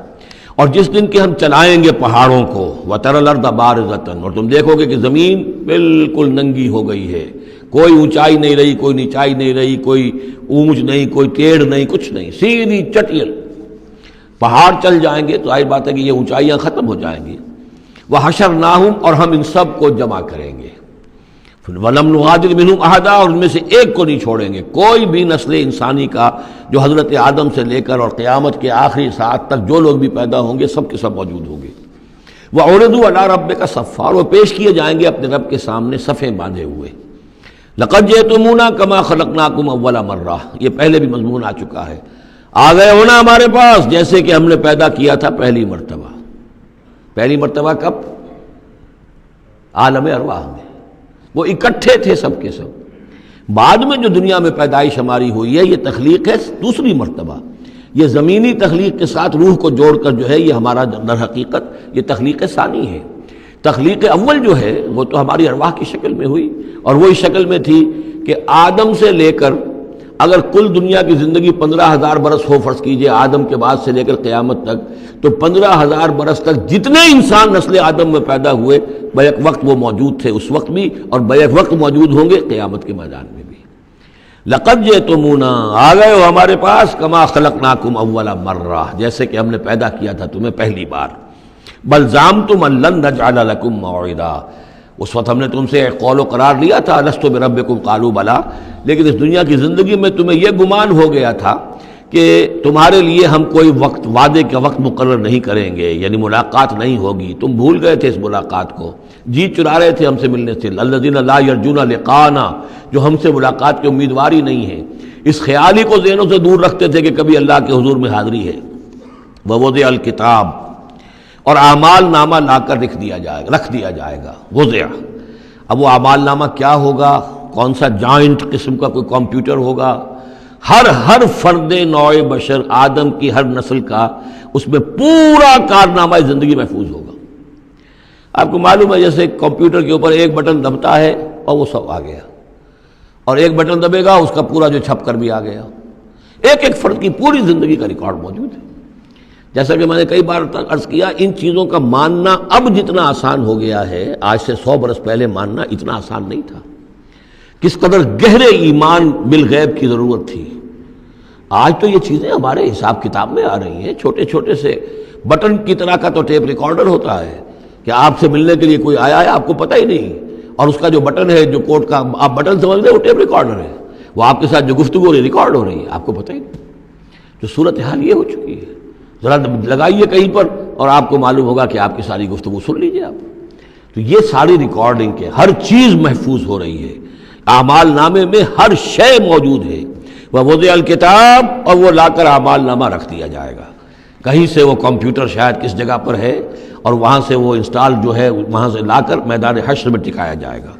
اور جس دن کہ ہم چلائیں گے پہاڑوں کو، وَتَرَى الْأَرْضَ بَارِزَةً، اور تم دیکھو گے کہ زمین بالکل ننگی ہو گئی ہے، کوئی اونچائی نہیں رہی، کوئی نیچائی نہیں رہی، کوئی اونچ نہیں، کوئی ٹیڑھ نہیں، کچھ نہیں، سیدھی چٹیل پہاڑ چل جائیں گے تو ظاہر بات ہے کہ یہ اونچائیاں ختم ہو جائیں گی۔ وَحَشَرْنَاهُمْ، اور ہم ان سب کو جمع کریں گے، وَلَمْ نُغَادِرْ مِنْهُمْ أَحَدًا، اور ان میں سے ایک کو نہیں چھوڑیں گے، کوئی بھی نسل انسانی کا جو حضرت آدم سے لے کر اور قیامت کے آخری ساعت تک جو لوگ بھی پیدا ہوں گے سب کے سب موجود ہوں گے۔ وَعُرِضُوا عَلَىٰ رَبِّكَ صَفًّا، وہ پیش کیے جائیں گے اپنے رب کے سامنے صفیں باندھے ہوئے۔ لَقَدْ جِئْتُمُونَا كَمَا خَلَقْنَاكُمْ أَوَّلَ مَرَّةٍ، یہ پہلے بھی مضمون آ چکا ہے، آ گئے ہونا ہمارے پاس جیسے کہ ہم نے پیدا کیا تھا پہلی مرتبہ۔ پہلی مرتبہ کب؟ عالم ارواح میں، وہ اکٹھے تھے سب کے سب۔ بعد میں جو دنیا میں پیدائش ہماری ہوئی ہے یہ تخلیق ہے دوسری مرتبہ، یہ زمینی تخلیق کے ساتھ روح کو جوڑ کر جو ہے یہ ہمارا در حقیقت یہ تخلیق ثانی ہے۔ تخلیق اول جو ہے وہ تو ہماری ارواح کی شکل میں ہوئی، اور وہی شکل میں تھی کہ آدم سے لے کر اگر کل دنیا کی زندگی 15,000 برس ہو، فرض کیجئے آدم کے بعد سے لے کر قیامت تک، تو 15,000 برس تک جتنے انسان نسل آدم میں پیدا ہوئے بیک وقت وہ موجود تھے اس وقت بھی، اور بیک وقت موجود ہوں گے قیامت کے میدان میں بھی۔ لَقَدْ جِئْتُمُونَا، آ گئے ہو ہمارے پاس، كَمَا خَلَقْنَاكُمْ أَوَّلَ مَرَّةٍ، جیسے کہ ہم نے پیدا کیا تھا تمہیں پہلی بار۔ بَلْ زَعَمْتُمْ أَن لَّن نَّجْعَلَ لَكُم مَّوْعِدًا، اس وقت ہم نے تم سے ایک قول و قرار لیا تھا، لست بربکم قالوا بلا، لیکن اس دنیا کی زندگی میں تمہیں یہ گمان ہو گیا تھا کہ تمہارے لیے ہم کوئی وقت، وعدے کا وقت مقرر نہیں کریں گے، یعنی ملاقات نہیں ہوگی، تم بھول گئے تھے اس ملاقات کو، جی چرا رہے تھے ہم سے ملنے سے۔ الذین لا یرجون لقاءنا، جو ہم سے ملاقات کے امیدوار ہی نہیں ہیں، اس خیال ہی کو ذہنوں سے دور رکھتے تھے کہ کبھی اللہ کے حضور میں حاضری ہے۔ ووضع الکتاب، اور اعمال نامہ لا کر رکھ دیا جائے گا۔ وضع، اب وہ اعمال نامہ کیا ہوگا؟ کون سا جائنٹ قسم کا کوئی کمپیوٹر ہوگا؟ ہر فرد نوع بشر، آدم کی ہر نسل کا اس میں پورا کارنامہ زندگی محفوظ ہوگا۔ آپ کو معلوم ہے جیسے کمپیوٹر کے اوپر ایک بٹن دبتا ہے اور وہ سب آ گیا، اور ایک بٹن دبے گا اس کا پورا جو چھپ کر بھی آ گیا۔ ایک ایک فرد کی پوری زندگی کا ریکارڈ موجود ہے۔ جیسا کہ میں نے کئی بار عرض کیا، ان چیزوں کا ماننا اب جتنا آسان ہو گیا ہے، آج سے 100 برس پہلے ماننا اتنا آسان نہیں تھا۔ کس قدر گہرے ایمان بالغیب کی ضرورت تھی۔ آج تو یہ چیزیں ہمارے حساب کتاب میں آ رہی ہیں، چھوٹے چھوٹے سے بٹن کی طرح کا تو ٹیپ ریکارڈر ہوتا ہے کہ آپ سے ملنے کے لیے کوئی آیا ہے، آپ کو پتہ ہی نہیں، اور اس کا جو بٹن ہے، جو کوٹ کا آپ بٹن سمجھ لیں، وہ ٹیپ ریکارڈر ہے، وہ آپ کے ساتھ جو گفتگو ہو رہی ریکارڈ ہو رہی ہے، آپ کو پتہ ہی نہیں۔ جو صورتحال یہ ہو چکی ہے، ذرا لگائیے کہیں پر اور آپ کو معلوم ہوگا کہ آپ کی ساری گفتگو سن لیجئے آپ۔ تو یہ ساری ریکارڈنگ کے ہر چیز محفوظ ہو رہی ہے، اعمال نامے میں ہر شے موجود ہے۔ ووضع الکتاب، اور وہ لا کر اعمال نامہ رکھ دیا جائے گا، کہیں سے وہ کمپیوٹر شاید کس جگہ پر ہے، اور وہاں سے وہ انسٹال جو ہے وہاں سے لا کر میدان حشر میں ٹکایا جائے گا۔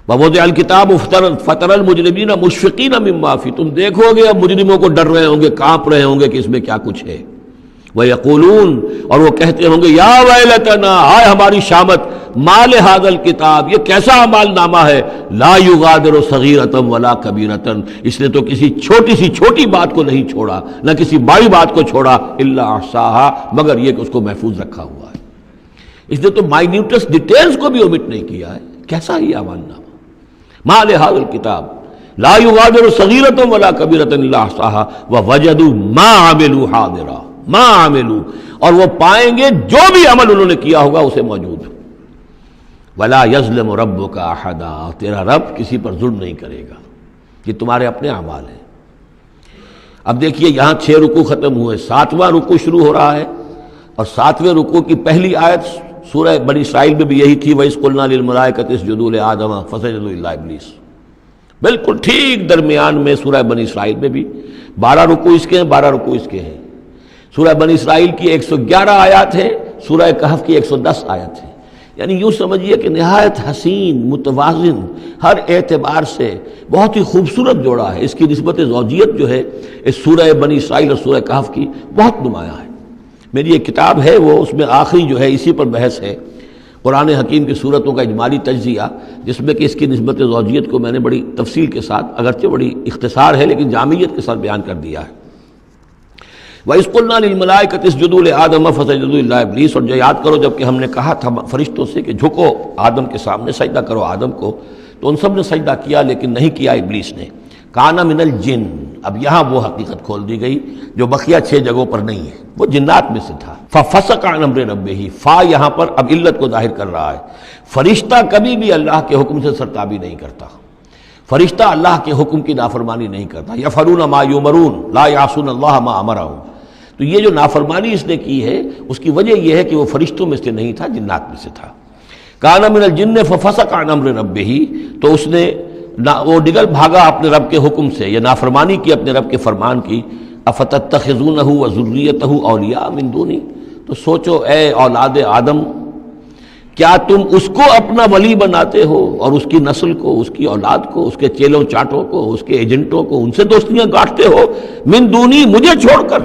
ووضع الکتاب فتر المجرمین مشفقین مما فی، تم دیکھو گے اب مجرموں کو ڈر رہے ہوں گے، کانپ رہے ہوں گے کہ اس میں کیا کچھ ہے. وَيَقُولُونَ، اور وہ کہتے ہوں گے یا ویلتنا، ہائے ہماری شامت، ما لہذا الکتاب، یہ کیسا اعمال نامہ ہے، لا یغادر صغیرۃ ولا کبیرۃ، اس نے تو کسی چھوٹی سی چھوٹی بات کو نہیں چھوڑا، نہ کسی بڑی بات کو چھوڑا، الا احصاها، مگر یہ کہ اس کو محفوظ رکھا ہوا ہے. اس نے تو مائنیوٹس ڈیٹیلز کو بھی اومٹ نہیں کیا ہے. کیسا یہ اعمال نامہ، ما لہذا الکتاب لا یغادر صغیرۃ ولا کبیرۃ الا احصاها ووجدوا ما عملوا حاضرا، ما عملوا، اور وہ پائیں گے جو بھی عمل انہوں نے کیا ہوگا اسے موجود. ولا یظلم ربک احدا، تیرا رب کسی پر ظلم نہیں کرے گا. یہ تمہارے اپنے اعمال ہیں. اب دیکھیے یہاں 6 رکوع ختم ہوئے، 7واں رکوع شروع ہو رہا ہے، اور 7ویں رکوع کی پہلی آیت سورہ بنی اسرائیل میں بھی یہی تھی، وَإِذْ قُلْنَا لِلْمَلَائِكَةِ اسْجُدُوا لِآدَمَ فَسَجَدُوا إِلَّا إِبْلِيسَ. بالکل ٹھیک درمیان میں سورہ بنی اسرائیل میں بھی 12 رکوع اس کے ہیں، 12 رکوع اس کے ہیں. سورہ بنی اسرائیل کی 111 آیات ہیں، سورہ کہف کی 110 آیت ہیں. یعنی یوں سمجھیے کہ نہایت حسین، متوازن، ہر اعتبار سے بہت ہی خوبصورت جوڑا ہے. اس کی نسبت زوجیت جو ہے اس سورہ بنی اسرائیل اور سورہ کہف کی بہت نمایاں ہے. میری ایک کتاب ہے، وہ اس میں آخری جو ہے اسی پر بحث ہے، قرآن حکیم کی صورتوں کا اجمالی تجزیہ، جس میں کہ اس کی نسبت زوجیت کو میں نے بڑی تفصیل کے ساتھ، اگرچہ بڑی اختصار ہے لیکن جامعیت کے ساتھ بیان کر دیا ہے. وَإِذْ قُلْنَا لِلْمَلَائِكَةِ اسْجُدُوا لِآدَمَ فَسَجَدُوا إِلَّا إِبْلِيسَ، اور جو یاد کرو جب کہ ہم نے کہا تھا فرشتوں سے کہ جھکو آدم کے سامنے، سجدہ کرو آدم کو، تو ان سب نے سجدہ کیا لیکن نہیں کیا ابلیس نے. کانا من الجن، اب یہاں وہ حقیقت کھول دی گئی جو بقیہ 6 جگہوں پر نہیں ہے، وہ جنات میں سے تھا. فَفَسَقَ عَنْ أَمْرِ رَبِّهِ، فا یہاں پر اب علت کو ظاہر کر رہا ہے. فرشتہ کبھی بھی اللہ کے حکم سے سرتابی نہیں کرتا، فرشتہ اللہ کے حکم کی نافرمانی نہیں کرتا. یفعلون ما یؤمرون لا یعصون اللہ ما امرهم. تو یہ جو نافرمانی اس نے کی ہے اس کی وجہ یہ ہے کہ وہ فرشتوں میں سے نہیں تھا، جنات میں سے تھا. کان من الجن ففسق عن امر ربہ، تو اس نے وہ نگل بھاگا اپنے رب کے حکم سے، یہ نافرمانی کی اپنے رب کے فرمان کی. افتتخذونہ وذریتہ اولیاء من دونی، تو سوچو اے اولاد آدم، کیا تم اس کو اپنا ولی بناتے ہو اور اس کی نسل کو، اس کی اولاد کو، اس کے چیلوں چاٹوں کو، اس کے ایجنٹوں کو، ان سے دوستیاں گاٹھتے ہو، من دونی، مجھے چھوڑ کر.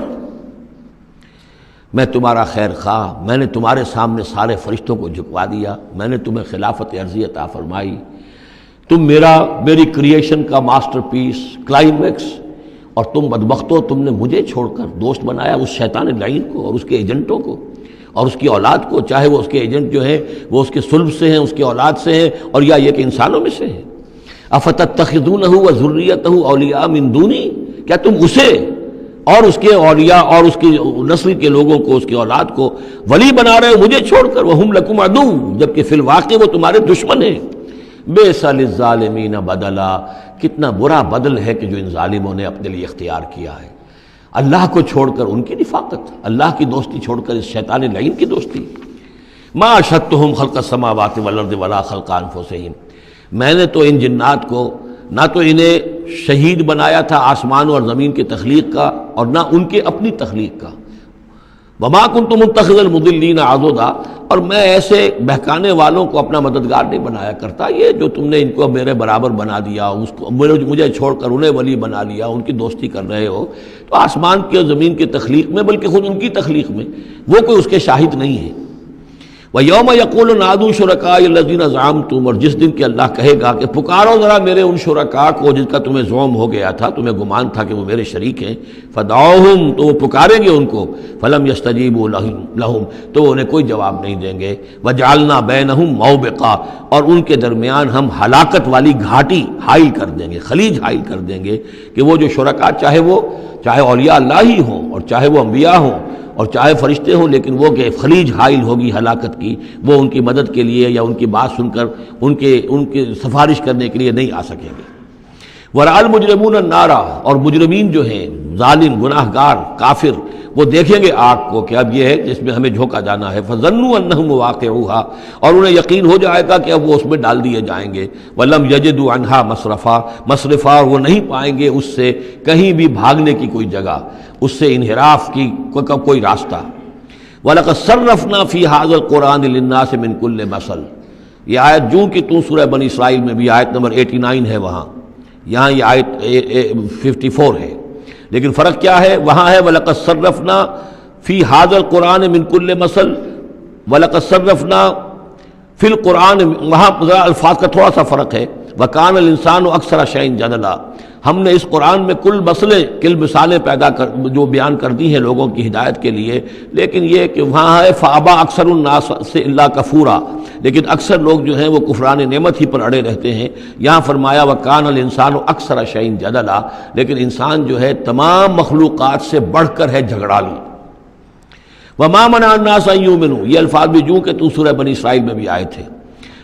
میں تمہارا خیر خواہ، میں نے تمہارے سامنے سارے فرشتوں کو جھکوا دیا، میں نے تمہیں خلافت عرضی عطا فرمائی، تم میری کریشن کا ماسٹر پیس، کلائمیکس، اور تم بدبختو، تم نے مجھے چھوڑ کر دوست بنایا اس شیطان لعین کو اور اس کے ایجنٹوں کو اور اس کی اولاد کو، چاہے وہ اس کے ایجنٹ جو ہیں وہ اس کے صلب سے ہیں، اس کی اولاد سے ہیں، اور یا یہ کہ انسانوں میں سے ہیں. افتتخذونہ وذریتہ اولیاء من دونی، کیا تم اسے اور اس کے اولیاء اور اس کی نسل کے لوگوں کو، اس کی اولاد کو ولی بنا رہے ہو مجھے چھوڑ کر. وہم لکم عدو، جبکہ فی الواقع وہ تمہارے دشمن ہیں. بئس للظالمین بدلا، کتنا برا بدل ہے کہ جو ان ظالموں نے اپنے لیے اختیار کیا ہے. اللہ کو چھوڑ کر ان کی نفاقت، اللہ کی دوستی چھوڑ کر اس شیطان لعین کی دوستی. ما اشہدتہم خلق السماوات والارض ولا خلق انفسہم، میں نے تو ان جنات کو نہ تو انہیں شہید بنایا تھا آسمان اور زمین کی تخلیق کا، اور نہ ان کے اپنی تخلیق کا. وما کنت متخذ المضلین عضدا، اور میں ایسے بہکانے والوں کو اپنا مددگار نہیں بنایا کرتا. یہ جو تم نے ان کو میرے برابر بنا دیا، اس کو مجھے چھوڑ کر انہیں ولی بنا لیا، ان کی دوستی کر رہے ہو، تو آسمان کی اور زمین کی تخلیق میں، بلکہ خود ان کی تخلیق میں وہ کوئی اس کے شاہد نہیں ہے. وَيَوْمَ يَقُولُ نَادُوا شُرَكَائِيَ الَّذِينَ زَعَمْتُمْ، اور جس دن کہ اللہ کہے گا کہ پکارو ذرا میرے ان شرکاء کو جن کا تمہیں زعم ہو گیا تھا، تمہیں گمان تھا کہ وہ میرے شریک ہیں. فَدَعُوهُمْ، تو وہ پکاریں گے ان کو. فَلَمْ يَسْتَجِيبُوا لَهُمْ، تو وہ انہیں کوئی جواب نہیں دیں گے. وَجَعَلْنَا بَيْنَهُمْ مَوْبِقًا، اور ان کے درمیان ہم ہلاکت والی گھاٹی حائل کر دیں گے، خلیج حائل کر دیں گے، کہ وہ جو شرکاء چاہے اولیاء اللہ ہی ہوں اور چاہے وہ انبیاء ہوں اور چاہے فرشتے ہوں، لیکن وہ کہ خلیج حائل ہوگی ہلاکت کی، وہ ان کی مدد کے لیے یا ان کی بات سن کر ان کے سفارش کرنے کے لیے نہیں آ سکیں گے. وَرَأَى الْمُجْرِمُونَ النَّارَ، اور مجرمین جو ہیں، ظالم، گناہ گار، کافر، وہ دیکھیں گے آگ کو کہ اب یہ ہے جس میں ہمیں جھونکا جانا ہے. فَظَنُّوا أَنَّهُمْ مُوَاقِعُوهَا، اور انہیں یقین ہو جائے گا کہ اب وہ اس میں ڈال دیے جائیں گے. وَلَمْ يَجِدُوا عَنْهَا مَصْرِفًا، اور وہ نہیں پائیں گے اس سے کہیں بھی بھاگنے کی کوئی جگہ، اس سے انحراف کی کوئی راستہ. وَلَقَدْ صَرَّفْنَا فِي هَذَا الْقُرْآنِ لِلنَّاسِ مِنْ كُلِّ مَثَلٍ، یہ آیت جو کہ تو سورہ بنی اسرائیل میں بھی آیت نمبر 89 ہے، وہاں یہاں یہ آیت 54 ہے، لیکن فرق کیا ہے؟ وہاں ہے وَلَقَدْ صَرَّفْنَا فِي هَذَا الْقُرْآنِ مِنْ كُلِّ مَثَلٍ، وَلَقَدْ صَرَّفْنَا فِي الْقُرْآنِ، وہاں ذرا الفاظ کا تھوڑا سا فرق ہے، وَكَانَ الْإِنسَانُ أَكْثَرَ شَيْءٍ جَدَلًا، ہم نے اس قرآن میں کل مثالیں جو بیان کر دی ہیں لوگوں کی ہدایت کے لیے، لیکن یہ کہ وہاں ہے فَأَبَى أَكْثَرُ النَّاسِ إِلَّا كَفُورًا، لیکن اکثر لوگ جو ہیں وہ کفران نعمت ہی پر اڑے رہتے ہیں۔ یہاں فرمایا وَكَانَ الْإِنسَانُ أَكْثَرَ شَيْءٍ جَدَلًا، لیکن انسان جو ہے تمام مخلوقات سے بڑھ کر ہے جھگڑالو۔ وَمَا مَنَعَ النَّاسَ أَن يُؤْمِنُوا، یہ الفاظ بھی جو کہ تو سورہ بنی اسرائیل میں بھی آئے تھے۔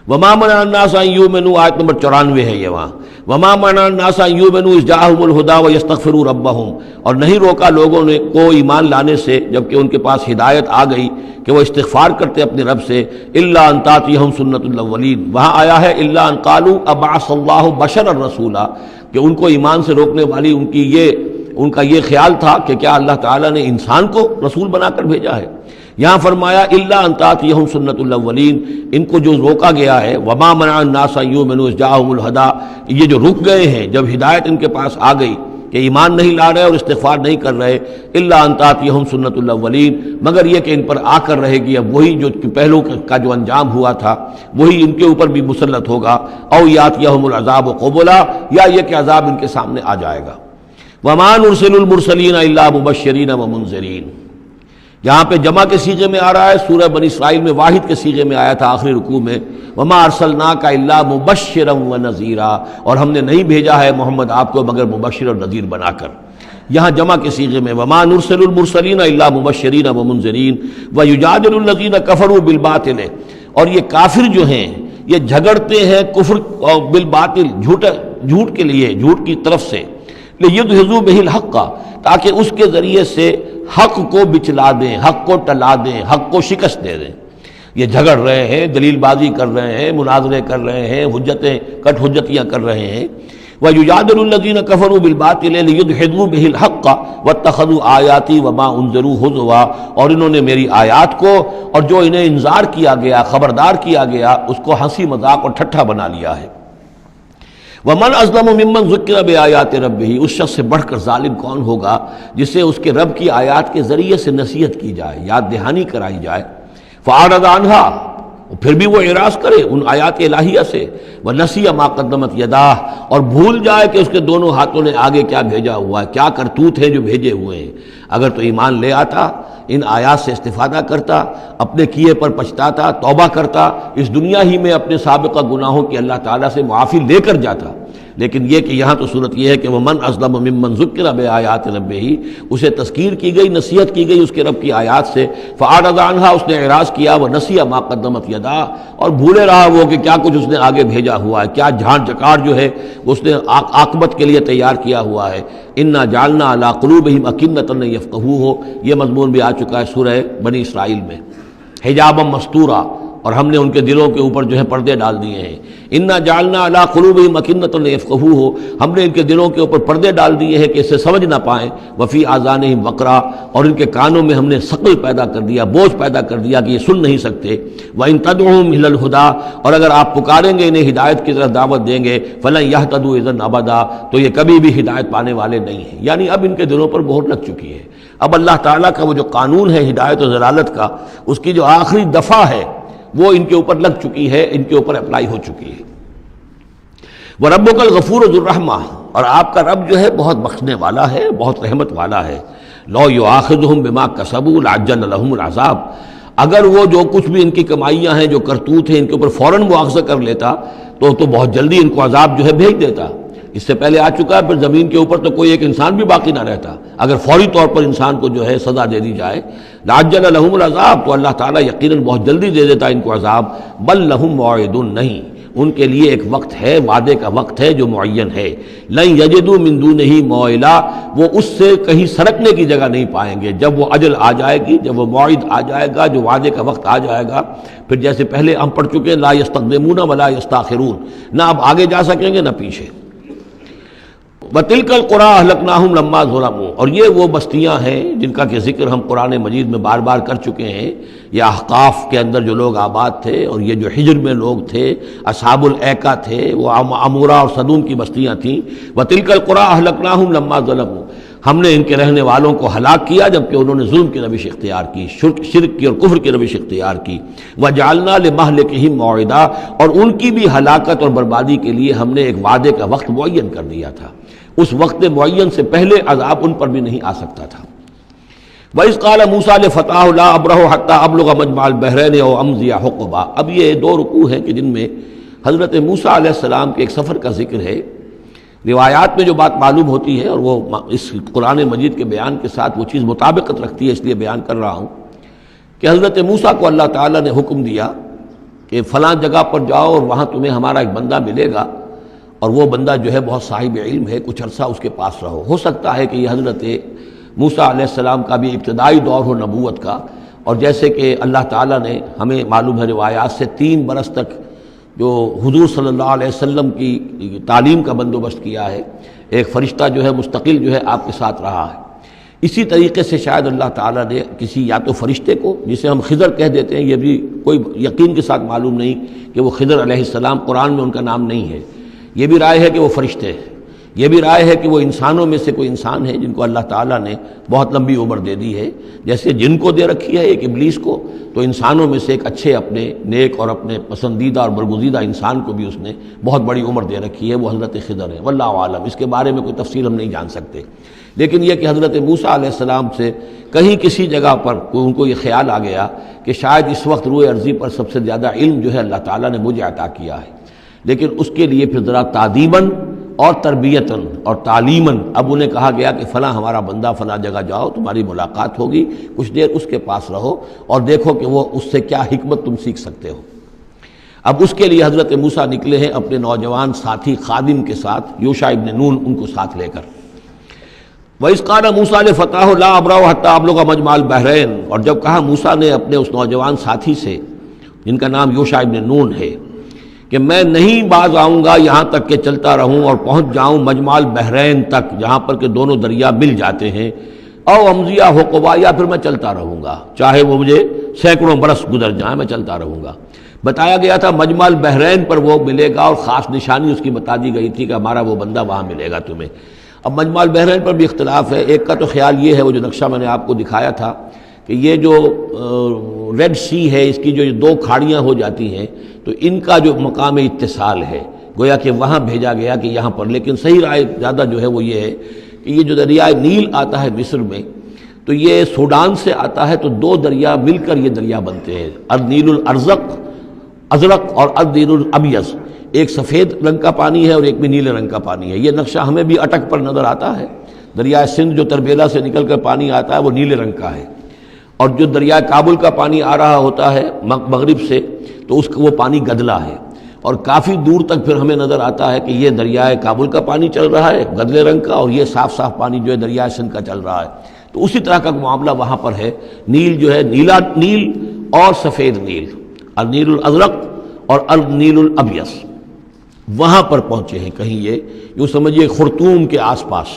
وَمَا مَنَعَ النَّاسَ أَن يُؤْمِنُوا آیت نمبر 94 ہے یہ وہاں، وَمَا مَنَعَ النَّاسَ أَن يُؤْمِنُوا إِذْ جَاءَهُمُ الْهُدَىٰ وَيَسْتَغْفِرُوا رَبَّهُمْ، اور نہیں روکا لوگوں نے کو ایمان لانے سے جبکہ ان کے پاس ہدایت آ گئی کہ وہ استغفار کرتے اپنے رب سے، إِلَّا أَن تَأْتِيَهُمْ سُنَّةُ الْأَوَّلِينَ، وہاں آیا ہے إِلَّا أَن قَالُوا أَبْعَثَ اللَّهُ بَشَرًا رَسُولًا، کہ ان کو ایمان سے روکنے والی ان کا یہ خیال تھا کہ کیا اللہ تعالیٰ نے انسان کو رسول بنا کر بھیجا ہے۔ یہاں فرمایا الا ان تاتیہم سنت الاولین، ان کو جو روکا گیا ہے وما منع الناس ان یؤمنوا اذ جاءهم الہدی، یہ جو رک گئے ہیں جب ہدایت ان کے پاس آ گئی کہ ایمان نہیں لا رہے اور استغفار نہیں کر رہے، الا ان تاتیہم سنت الاولین، مگر یہ کہ ان پر آ کر رہے گی اب وہی جو پہلو کا جو انجام ہوا تھا وہی ان کے اوپر بھی مسلط ہوگا، او یاتیہم العذاب قبلا، یا یہ کہ عذاب ان کے سامنے آ جائے گا۔ وما نرسل المرسلین الا مبشرین ومنذرین، یہاں پہ جمع کے صیغے میں آ رہا ہے، سورہ بنی اسرائیل میں واحد کے صیغے میں آیا تھا آخری رکوع میں، وما ارسلناک الا مبشرا ونذیرا، اور ہم نے نہیں بھیجا ہے محمد آپ کو مگر مبشر اور نذیر بنا کر۔ یہاں جمع کے صیغے میں وما نرسل المرسلین الا مبشرین ومنذرین ویجادل الذین کفروا بالباطل، اور یہ کافر جو ہیں یہ جھگڑتے ہیں کفر اور بالباطل، جھوٹ کے لیے، جھوٹ کی طرف سے، لیدحضوا بہ الحق، تاکہ اس کے ذریعے سے حق کو بچلا دیں، حق کو ٹلا دیں، حق کو شکست دے دیں۔ یہ جھگڑ رہے ہیں، دلیل بازی کر رہے ہیں، مناظرے کر رہے ہیں، حجتیاں کر رہے ہیں۔ وَيُجَادِلُ الَّذِينَ كَفَرُوا بِالْبَاطِلِ لِيُدْحِضُوا بِهِ الْحَقَّ وَاتَّخَذُوا آيَاتِي وَمَا أُنذِرُوا هُزُوًا، اور انہوں نے میری آیات کو اور جو انہیں انذار کیا گیا، خبردار کیا گیا، اس کو ہنسی مذاق اور ٹھٹھا بنا لیا ہے۔ وَمَنْ أَظْلَمُ مِمَّنْ ذُكِّرَ بِآيَاتِ رَبِّهِ، اس شخص سے بڑھ کر ظالم کون ہوگا جسے اس کے رب کی آیات کے ذریعے سے نصیحت کی جائے، یاد دہانی کرائی جائے، فَأَعْرَضَ عَنْهَا، پھر بھی وہ اعراض کرے ان آیات الہیہ سے، وَنَسِیَ مَا قَدَّمَتْ يَدَاهُ، اور بھول جائے کہ اس کے دونوں ہاتھوں نے آگے کیا بھیجا ہوا ہے، کیا کرتوت ہیں جو بھیجے ہوئے ہیں۔ اگر تو ایمان لے آتا، ان آیات سے استفادہ کرتا، اپنے کیے پر پچھتاتا، توبہ کرتا، اس دنیا ہی میں اپنے سابقہ گناہوں کی اللہ تعالیٰ سے معافی لے کر جاتا، لیکن یہ کہ یہاں تو صورت یہ ہے کہ وَمَنْ أَظْلَمُ مِمَّنْ ذُكِّرَ بِآيَاتِ رَبِّهِ، اسے تذکیر کی گئی، نصیحت کی گئی اس کے رب کی آیات سے، فَأَعْرَضَ عَنْهَا، اس نے اعراض کیا، وَنَسِیَ مَا قَدَّمَتْ يَدَاهُ، اور بھولے رہا وہ کہ کیا کچھ اس نے آگے بھیجا ہوا ہے، کیا جھان جکاڑ جو ہے اس نے عاقبت کے لیے تیار کیا ہوا ہے۔ اِنَّا جَعَلْنَا عَلَىٰ قُلُوبِهِمْ أَكِنَّةً أَن يَفْقَهُوهُ، یہ مضمون بھی آ چکا ہے سورہ بنی اسرائیل میں، حجابا مستورا، اور ہم نے ان کے دلوں کے اوپر جو ہے پردے ڈال دیے ہیں۔ انا جعلنا علی قلوبہم اکنۃ لیفقہوہ، ہم نے ان کے دلوں کے اوپر پردے ڈال دیے ہیں کہ اسے سمجھ نہ پائیں، وفی آذانہم وقرا، اور ان کے کانوں میں ہم نے ثقل پیدا کر دیا، بوجھ پیدا کر دیا کہ یہ سن نہیں سکتے۔ وان تدعوہم الی الہدی، اور اگر آپ پکاریں گے انہیں ہدایت کی طرف دعوت دیں گے، فلن یہتدوا اذا ابدا، تو یہ کبھی بھی ہدایت پانے والے نہیں ہیں۔ یعنی اب ان کے دلوں پر مہر لگ چکی ہے، اب اللہ تعالیٰ کا وہ جو قانون ہے ہدایت و ضلالت کا، اس کی جو آخری دفعہ ہے وہ ان کے اوپر لگ چکی ہے، ان کے اوپر اپلائی ہو چکی ہے۔ وَرَبُّكَ الْغَفُورُ ذُو الرَّحْمَةِ، اور آپ کا رب جو ہے بہت بخشنے والا ہے، بہت رحمت والا ہے۔ لَوْ يُؤَاخِذُهُم بِمَا كَسَبُوا لَعَجَّلَ لَهُمُ الْعَذَابَ، اگر وہ جو کچھ بھی ان کی کمائیاں ہیں، جو کرتوت ہیں، ان کے اوپر فوراً مواخذہ کر لیتا تو بہت جلدی ان کو عذاب جو ہے بھیج دیتا۔ اس سے پہلے آ چکا ہے، پھر زمین کے اوپر تو کوئی ایک انسان بھی باقی نہ رہتا اگر فوری طور پر انسان کو جو ہے سزا دے دی جائے۔ لَعَجَّلَ لَهُمُ الْعَذَابَ، تو اللہ تعالیٰ یقیناً بہت جلدی دے دیتا ان کو عذاب۔ بل لَهُم مَوْعِدٌ، نہیں، ان کے لیے ایک وقت ہے، وعدے کا وقت ہے جو معین ہے۔ لَن يَجِدُوا مِن دُونِهِ مَوْعِلًا، وہ اس سے کہیں سرکنے کی جگہ نہیں پائیں گے۔ جب وہ اجل آ جائے گی، جب وہ موعد آ جائے گا، جو وعدے کا وقت آ جائے گا، پھر جیسے پہلے ہم پڑھ چکے ہیں، لا يستقدمون ولا يستاخرون، نہ اب آگے جا سکیں گے نہ پیچھے۔ وَتِلْكَ الْقُرَىٰ أَهْلَكْنَاهُمْ لَمَّا ظَلَمُوا، اور یہ وہ بستیاں ہیں جن کا کہ ذکر ہم قرآن مجید میں بار بار کر چکے ہیں. یہ احقاف کے اندر جو لوگ آباد تھے، اور یہ جو حجر میں لوگ تھے، اصحاب الایکا تھے، وہ عمورہ اور صدوم کی بستیاں تھیں. وَتِلْكَ الْقُرَىٰ أَهْلَكْنَاهُمْ لَمَّا ظَلَمُوا، ہم نے ان کے رہنے والوں کو ہلاک کیا جبکہ انہوں نے ظلم کی روش اختیار کی، شرک کی اور کفر کی روش اختیار کی. وَجَعَلْنَا لِمَهْلِكِهِمْ مَوْعِدًا، اور ان کی بھی ہلاکت اور بربادی کے لیے ہم نے ایک وعدے کا وقت معین کر دیا تھا. اس وقت معین سے پہلے عذاب ان پر بھی نہیں آ سکتا تھا. وَإِذْ قَالَ مُوسَىٰ لِفَتَاهُ لَا أَبْرَحُ حَتَّىٰ أَبْلُغَ مَجْمَعَ الْبَحْرَيْنِ أَوْ أَمْضِيَ حُقُبًا. اب یہ دو رکوع ہیں کہ جن میں حضرت موسیٰ علیہ السلام کے ایک سفر کا ذکر ہے. روایات میں جو بات معلوم ہوتی ہے، اور وہ اس قرآن مجید کے بیان کے ساتھ وہ چیز مطابقت رکھتی ہے، اس لیے بیان کر رہا ہوں کہ حضرت موسیٰ کو اللہ تعالیٰ نے حکم دیا کہ فلاں جگہ پر جاؤ اور وہاں تمہیں ہمارا ایک بندہ ملے گا، اور وہ بندہ جو ہے بہت صاحب علم ہے، کچھ عرصہ اس کے پاس رہو. ہو سکتا ہے کہ یہ حضرت موسیٰ علیہ السلام کا بھی ابتدائی دور ہو نبوت کا، اور جیسے کہ اللہ تعالیٰ نے ہمیں معلوم ہے روایات سے 3 برس تک جو حضور صلی اللہ علیہ وسلم کی تعلیم کا بندوبست کیا ہے، ایک فرشتہ جو ہے مستقل جو ہے آپ کے ساتھ رہا ہے. اسی طریقے سے شاید اللہ تعالیٰ نے کسی یا تو فرشتے کو، جسے ہم خضر کہہ دیتے ہیں، یہ بھی کوئی یقین کے ساتھ معلوم نہیں کہ وہ خضر علیہ السلام، قرآن میں ان کا نام نہیں ہے. یہ بھی رائے ہے کہ وہ فرشتے ہیں، یہ بھی رائے ہے کہ وہ انسانوں میں سے کوئی انسان ہے جن کو اللہ تعالیٰ نے بہت لمبی عمر دے دی ہے. جیسے جن کو دے رکھی ہے ایک ابلیس کو، تو انسانوں میں سے ایک اچھے اپنے نیک اور اپنے پسندیدہ اور برگزیدہ انسان کو بھی اس نے بہت بڑی عمر دے رکھی ہے، وہ حضرت خضر ہے. واللہ عالم، اس کے بارے میں کوئی تفصیل ہم نہیں جان سکتے. لیکن یہ کہ حضرت موسیٰ علیہ السلام سے کہیں کسی جگہ پر ان کو یہ خیال آ گیا کہ شاید اس وقت روئے ارضی پر سب سے زیادہ علم جو ہے اللہ تعالیٰ نے مجھے عطا کیا ہے. لیکن اس کے لیے پھر ذرا تعدیباً اور تربیتاً اور تعلیماً اب انہیں کہا گیا کہ فلاں ہمارا بندہ فلاں جگہ جاؤ، تمہاری ملاقات ہوگی، کچھ دیر اس کے پاس رہو اور دیکھو کہ وہ اس سے کیا حکمت تم سیکھ سکتے ہو. اب اس کے لیے حضرت موسیٰ نکلے ہیں اپنے نوجوان ساتھی خادم کے ساتھ، یوشع ابن نون ان کو ساتھ لے کر. وَإِذْ قَالَ مُوسَىٰ لِفَتَاهُ لَا أَبْرَحُ حَتَّىٰ أَبْلُغَ مَجْمَعَ الْبَحْرَيْنِ، اور جب کہا موسیٰ نے اپنے اس نوجوان ساتھی سے جن کا نام یوشع ابن نون ہے کہ میں نہیں باز آؤں گا یہاں تک کہ چلتا رہوں اور پہنچ جاؤں مجمع البحرین تک، جہاں پر کہ دونوں دریا مل جاتے ہیں، او امضیہ حقبا، یا پھر میں چلتا رہوں گا، چاہے وہ مجھے سینکڑوں برس گزر جائیں میں چلتا رہوں گا. بتایا گیا تھا مجمع البحرین پر وہ ملے گا، اور خاص نشانی اس کی بتا دی گئی تھی کہ ہمارا وہ بندہ وہاں ملے گا تمہیں. اب مجمع البحرین پر بھی اختلاف ہے. ایک کا تو خیال یہ ہے، وہ جو نقشہ میں نے آپ کو دکھایا تھا، کہ یہ جو ریڈ سی ہے، اس کی جو 2 کھاڑیاں ہو جاتی ہیں، تو ان کا جو مقام اتصال ہے گویا کہ وہاں بھیجا گیا کہ یہاں پر. لیکن صحیح رائے زیادہ جو ہے وہ یہ ہے کہ یہ جو دریائے نیل آتا ہے مصر میں، تو یہ سوڈان سے آتا ہے، تو 2 دریا مل کر یہ دریا بنتے ہیں، النیل الازرق اور النیل الابیض. ایک سفید رنگ کا پانی ہے اور ایک بھی نیلے رنگ کا پانی ہے. یہ نقشہ ہمیں بھی اٹک پر نظر آتا ہے. دریائے سندھ جو تربیلا سے نکل کر پانی آتا ہے وہ نیلے رنگ کا ہے، اور جو دریائے کابل کا پانی آ رہا ہوتا ہے مغرب سے، تو اس کا وہ پانی گدلا ہے. اور کافی دور تک پھر ہمیں نظر آتا ہے کہ یہ دریائے کابل کا پانی چل رہا ہے گدلے رنگ کا، اور یہ صاف صاف پانی جو ہے دریائے سندھ کا چل رہا ہے. تو اسی طرح کا معاملہ وہاں پر ہے. نیل جو ہے نیلا نیل اور سفید نیل، النیل الازرق اور النیل الابیض، وہاں پر پہنچے ہیں. کہیں یہ یوں سمجھیے خرطوم کے آس پاس،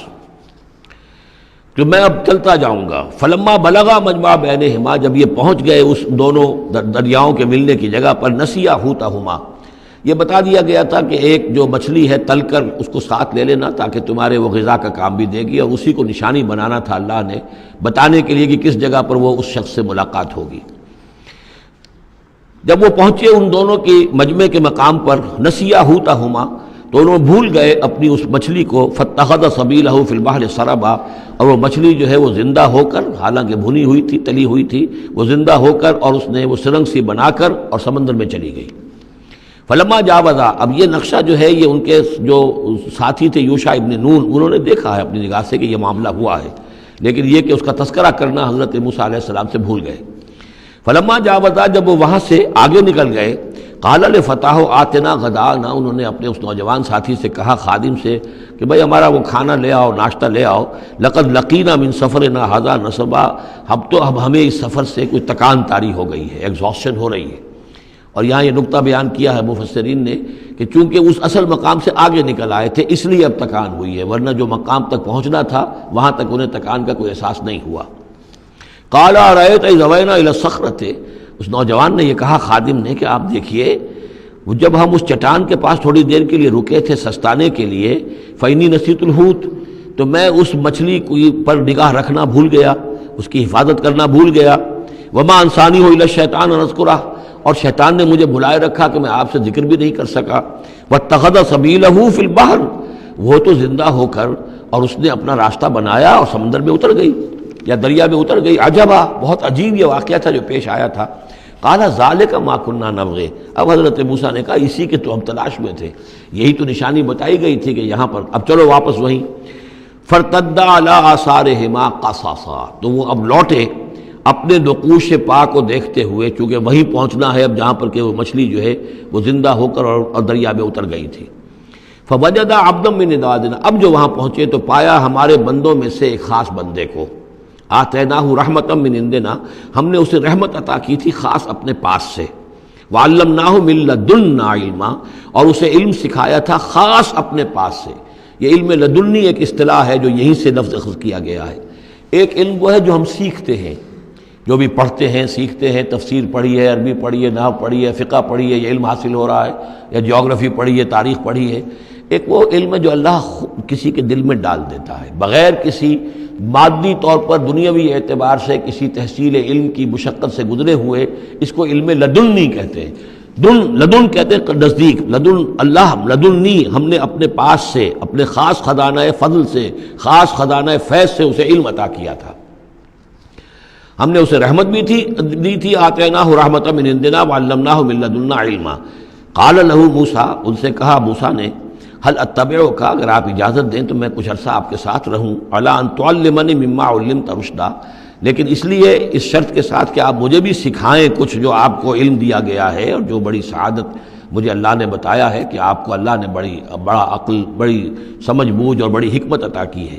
کہ میں اب چلتا جاؤں گا. فلما بلغا مجمع بینہما، جب یہ پہنچ گئے اس دونوں دریاؤں کے ملنے کی جگہ پر، نسیا حوتہما، یہ بتا دیا گیا تھا کہ ایک جو مچھلی ہے تل کر اس کو ساتھ لے لینا تاکہ تمہارے وہ غذا کا کام بھی دے گی، اور اسی کو نشانی بنانا تھا اللہ نے بتانے کے لیے کہ کس جگہ پر وہ اس شخص سے ملاقات ہوگی. جب وہ پہنچے ان دونوں کی مجمع کے مقام پر، نسیا حوتہما، تو انہوں بھول گئے اپنی اس مچھلی کو. فاتخذ سبیلہ فی البحر سربا، اور وہ مچھلی جو ہے وہ زندہ ہو کر، حالانکہ بھنی ہوئی تھی تلی ہوئی تھی، وہ زندہ ہو کر اور اس نے وہ سرنگ سی بنا کر اور سمندر میں چلی گئی. فلما جاوزا، اب یہ نقشہ جو ہے یہ ان کے جو ساتھی تھے یوشع ابن نون، انہوں نے دیکھا ہے اپنی نگاہ سے کہ یہ معاملہ ہوا ہے، لیکن یہ کہ اس کا تذکرہ کرنا حضرت موسیٰ علیہ السلام سے بھول گئے. فلما جاوزا، جب وہ وہاں سے آگے نکل گئے، قال لفتاه آتنا غداءنا، انہوں نے اپنے اس نوجوان ساتھی سے کہا، خادم سے، کہ بھائی ہمارا وہ کھانا لے آؤ، ناشتہ لے آؤ. لقد لقینا من سفرنا ھذا نصبا، اب ہمیں اس سفر سے کوئی تکان طاری ہو گئی ہے، ایگزاسشن ہو رہی ہے. اور یہاں یہ نقطہ بیان کیا ہے مفسرین نے کہ چونکہ اس اصل مقام سے آگے نکل آئے تھے اس لیے اب تکان ہوئی ہے، ورنہ جو مقام تک پہنچنا تھا وہاں تک انہیں تکان کا کوئی احساس نہیں ہوا۔ قال ارأیت اذ اوینا الی الصخرۃ، اس نوجوان نے یہ کہا خادم نے کہ آپ دیکھیے وہ جب ہم اس چٹان کے پاس تھوڑی دیر کے لیے رکے تھے سستانے کے لیے، فإنی نسیت الحوت، تو میں اس مچھلی پر نگاہ رکھنا بھول گیا، اس کی حفاظت کرنا بھول گیا، وما انسانی الا الشیطان ان اذکرہ، اور شیطان نے مجھے بلائے رکھا کہ میں آپ سے ذکر بھی نہیں کر سکا، واتخذ سبیلہ فی البحر، وہ تو زندہ ہو کر اور اس نے اپنا راستہ بنایا اور سمندر میں اتر گئی یا دریا میں اتر گئی، عجبا، بہت عجیب یہ واقعہ تھا جو پیش آیا تھا۔ قال ذالک ما کنا نبغی، اب حضرت موسیٰ نے کہا اسی کے تو ہم تلاش میں تھے، یہی تو نشانی بتائی گئی تھی کہ یہاں پر، اب چلو واپس وہیں۔ فارتدا علی آثارہما قصصا، تو وہ اب لوٹے اپنے نقوش پا کو دیکھتے ہوئے، چونکہ وہیں پہنچنا ہے اب جہاں پر کہ وہ مچھلی جو ہے وہ زندہ ہو کر اور دریا میں اتر گئی تھی۔ فوجد عبدا من عبادنا، اب جو وہاں پہنچے تو پایا ہمارے بندوں میں سے ایک خاص بندے کو، آتیناہ رحمتا من عندنا، ہم نے اسے رحمت عطا کی تھی خاص اپنے پاس سے، وعلمناہ من لدنا علما، اور اسے علم سکھایا تھا خاص اپنے پاس سے۔ یہ علم لدنی ایک اصطلاح ہے جو یہیں سے لفظ اخذ کیا گیا ہے۔ ایک علم وہ ہے جو ہم سیکھتے ہیں، جو بھی پڑھتے ہیں سیکھتے ہیں، تفسیر پڑھی ہے، عربی پڑھی ہے، نحو پڑھی ہے، فقہ پڑھی ہے، یہ علم حاصل ہو رہا ہے، یا جیوگرافی پڑھی ہے، تاریخ پڑھی ہے۔ ایک وہ علم ہے جو اللہ کسی کے دل میں ڈال دیتا ہے بغیر کسی مادی طور پر دنیاوی اعتبار سے کسی تحصیل علم کی مشقت سے گزرے ہوئے، اس کو علم لدنی کہتے ہیں۔ لدن کہتے ہیں نزدیک، لدن اللہ، لدنی، ہم نے اپنے پاس سے، اپنے خاص خزانہ فضل سے، خاص خزانہ فیض سے اسے علم عطا کیا تھا۔ ہم نے اسے رحمت بھی دی تھی، آتیناہ رحمتا من عندنا وعلمناہ من لدنا علما۔ قال لہ موسیٰ، ان سے کہا موسیٰ نے، هل اتبعک، اگر آپ اجازت دیں تو میں کچھ عرصہ آپ کے ساتھ رہوں، علی ان تعلمنی مما علمت رشدا، لیکن اس لیے اس شرط کے ساتھ کہ آپ مجھے بھی سکھائیں کچھ جو آپ کو علم دیا گیا ہے اور جو بڑی سعادت مجھے اللہ نے بتایا ہے کہ آپ کو اللہ نے بڑا عقل، بڑی سمجھ بوجھ اور بڑی حکمت عطا کی ہے۔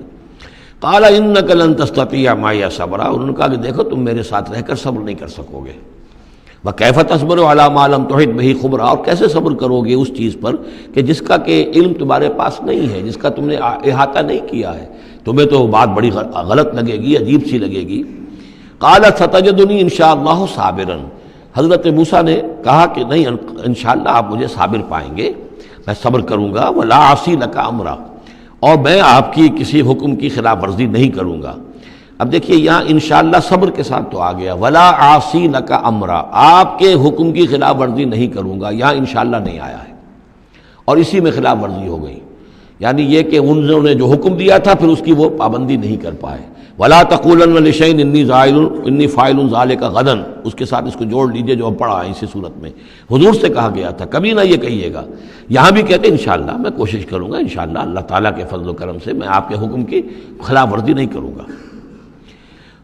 قال انک لن تستطیع معی صبرا، انہوں نے کہا کہ دیکھو تم میرے ساتھ رہ کر صبر نہیں کر سکو گے۔ وکیف تصبر علی ما لم تحط بہ خبرا، اور کیسے صبر کرو گے اس چیز پر کہ جس کا کہ علم تمہارے پاس نہیں ہے، جس کا تم نے احاطہ نہیں کیا ہے، تمہیں تو بات بڑی غلط لگے گی، عجیب سی لگے گی۔ قال ستجدنی انشاءاللہ صابرا، حضرت موسیٰ نے کہا کہ نہیں انشاءاللہ آپ مجھے صابر پائیں گے، میں صبر کروں گا، ولا اعصی لک امرا، اور میں آپ کی کسی حکم کی خلاف ورزی نہیں کروں گا۔ اب دیکھیے یہاں انشاءاللہ صبر کے ساتھ تو آ گیا، ولا اعصی لک امرا، آپ کے حکم کی خلاف ورزی نہیں کروں گا، یہاں انشاءاللہ نہیں آیا ہے، اور اسی میں خلاف ورزی ہو گئی، یعنی یہ کہ انہوں نے جو حکم دیا تھا پھر اس کی وہ پابندی نہیں کر پائے۔ ولا تقولن لشیء انی فاعل ذلک غدا، اس کے ساتھ اس کو جوڑ لیجئے جو ہم پڑھا ہے اسی صورت میں، حضور سے کہا گیا تھا کبھی نہ یہ کہیے گا، یہاں بھی کہتے ہیں انشاءاللہ میں کوشش کروں گا، انشاءاللہ اللہ تعالیٰ کے فضل و کرم سے میں آپ کے حکم کی خلاف ورزی نہیں کروں گا۔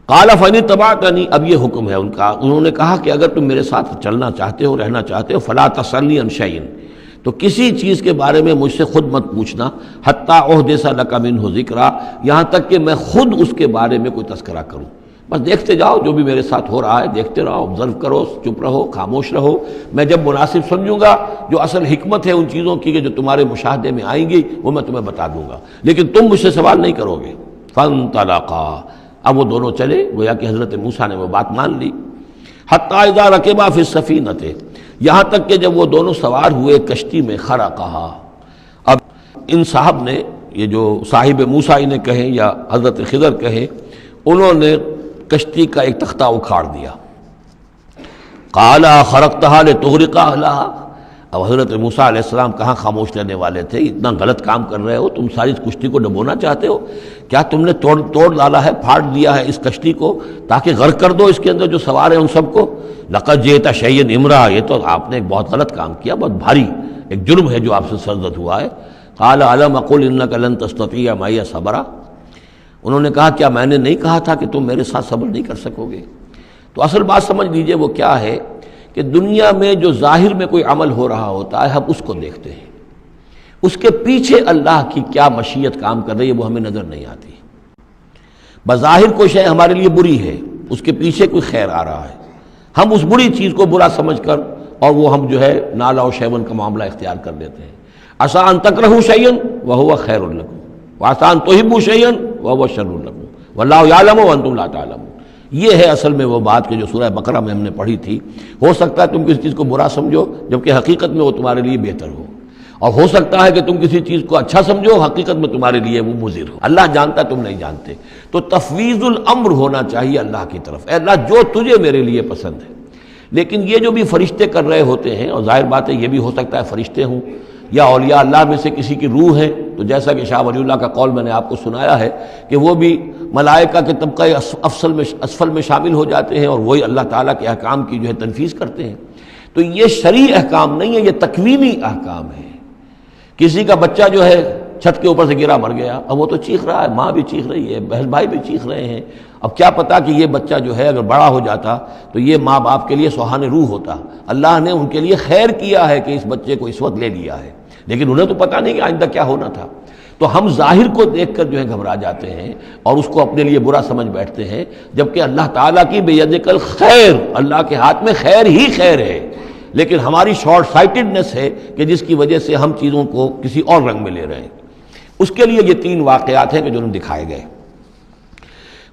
قال فإن اتبعتنی، اب یہ حکم ہے ان کا، انہوں نے کہا کہ اگر تم میرے ساتھ چلنا چاہتے ہو، رہنا چاہتے ہو، فلا تسألنی عن شیء، تو کسی چیز کے بارے میں مجھ سے خود مت پوچھنا، حتی احدث لک منہ ذکرا، یہاں تک کہ میں خود اس کے بارے میں کوئی تذکرہ کروں، بس دیکھتے جاؤ جو بھی میرے ساتھ ہو رہا ہے، دیکھتے رہو، آبزرو کرو، چپ رہو، خاموش رہو، میں جب مناسب سمجھوں گا جو اصل حکمت ہے ان چیزوں کی کہ جو تمہارے مشاہدے میں آئیں گی وہ میں تمہیں بتا دوں گا، لیکن تم مجھ سے سوال نہیں کرو گے۔ فانطلقا، اب وہ دونوں چلے، گویا کہ حضرت موسیٰ نے وہ بات مان لی۔ حتی اذا رکبا فی السفینۃ، یہاں تک کہ جب وہ دونوں سوار ہوئے کشتی میں، خرقہا، اب ان صاحب نے، یہ جو صاحب موسیٰ انہیں کہیں یا حضرت خضر کہیں، انہوں نے کشتی کا ایک تختہ اکھاڑ دیا۔ قال خرقتہا لتغرق اہلہا، اب حضرت موسیٰ علیہ السلام کہاں خاموش رہنے والے تھے، اتنا غلط کام کر رہے ہو تم، ساری اس کشتی کو ڈبونا چاہتے ہو، کیا تم نے توڑ ڈالا ہے، پھاڑ دیا ہے اس کشتی کو تاکہ غرق کر دو اس کے اندر جو سوار ہیں ان سب کو؟ لقد جئت شیئا امرا، یہ تو آپ نے ایک بہت غلط کام کیا، بہت بھاری ایک جرم ہے جو آپ سے سرزد ہوا ہے۔ قال الم اقل انک لن تستطیع معی صبرا، انہوں نے کہا کیا میں نے نہیں کہا تھا کہ تم میرے ساتھ صبر نہیں کر سکو گے؟ تو اصل بات سمجھ لیجئے وہ کیا ہے کہ دنیا میں جو ظاہر میں کوئی عمل ہو رہا ہوتا ہے ہم اس کو دیکھتے ہیں، اس کے پیچھے اللہ کی کیا مشیت کام کر رہی ہے وہ ہمیں نظر نہیں آتی۔ بظاہر کوئی شے ہمارے لیے بری ہے، اس کے پیچھے کوئی خیر آ رہا ہے، ہم اس بری چیز کو برا سمجھ کر اور وہ ہم جو ہے نالا و شیون کا معاملہ اختیار کر لیتے ہیں۔ عسیٰ ان تکرہوا شیئا وہو خیر لکم وعسیٰ ان تحبوا شیئا وہو شر لکم واللہ یعلم وانتم لا تعلمون۔ یہ ہے اصل میں وہ بات کہ جو سورہ بقرہ میں ہم نے پڑھی تھی۔ ہو سکتا ہے تم کسی چیز کو برا سمجھو جبکہ حقیقت میں وہ تمہارے لیے بہتر ہو، اور ہو سکتا ہے کہ تم کسی چیز کو اچھا سمجھو، حقیقت میں تمہارے لیے وہ مضر ہو۔ اللہ جانتا تم نہیں جانتے، تو تفویض الامر ہونا چاہیے اللہ کی طرف، اے اللہ جو تجھے میرے لیے پسند ہے۔ لیکن یہ جو بھی فرشتے کر رہے ہوتے ہیں، اور ظاہر بات ہے یہ بھی ہو سکتا ہے فرشتے ہوں یا اولیاء اللہ میں سے کسی کی روح ہے، تو جیسا کہ شاہ ولی اللہ کا قول میں نے آپ کو سنایا ہے کہ وہ بھی ملائکہ کے طبقہ اسفل میں شامل ہو جاتے ہیں، اور وہی اللہ تعالیٰ کے احکام کی جو ہے تنفیذ کرتے ہیں۔ تو یہ شرعی احکام نہیں ہے، یہ تکوینی احکام ہے۔ کسی کا بچہ جو ہے چھت کے اوپر سے گرا مر گیا، اب وہ تو چیخ رہا ہے، ماں بھی چیخ رہی ہے، بہن بھائی بھی چیخ رہے ہیں، اب کیا پتا کہ یہ بچہ جو ہے اگر بڑا ہو جاتا تو یہ ماں باپ کے لیے سوہان روح ہوتا۔ اللہ نے ان کے لیے خیر کیا ہے کہ اس بچے کو اس وقت لے لیا ہے، لیکن انہیں تو پتہ نہیں کہ آئندہ کیا ہونا تھا۔ تو ہم ظاہر کو دیکھ کر جو ہے گھبرا جاتے ہیں اور اس کو اپنے لیے برا سمجھ بیٹھتے ہیں، جبکہ اللہ تعالیٰ کی بیدک الخیر، اللہ کے ہاتھ میں خیر ہی خیر ہے، لیکن ہماری شارٹ سائٹڈنس ہے کہ جس کی وجہ سے ہم چیزوں کو کسی اور رنگ میں لے رہے ہیں۔ اس کے لیے یہ تین واقعات ہیں کہ جو انہوں نے دکھائے گئے۔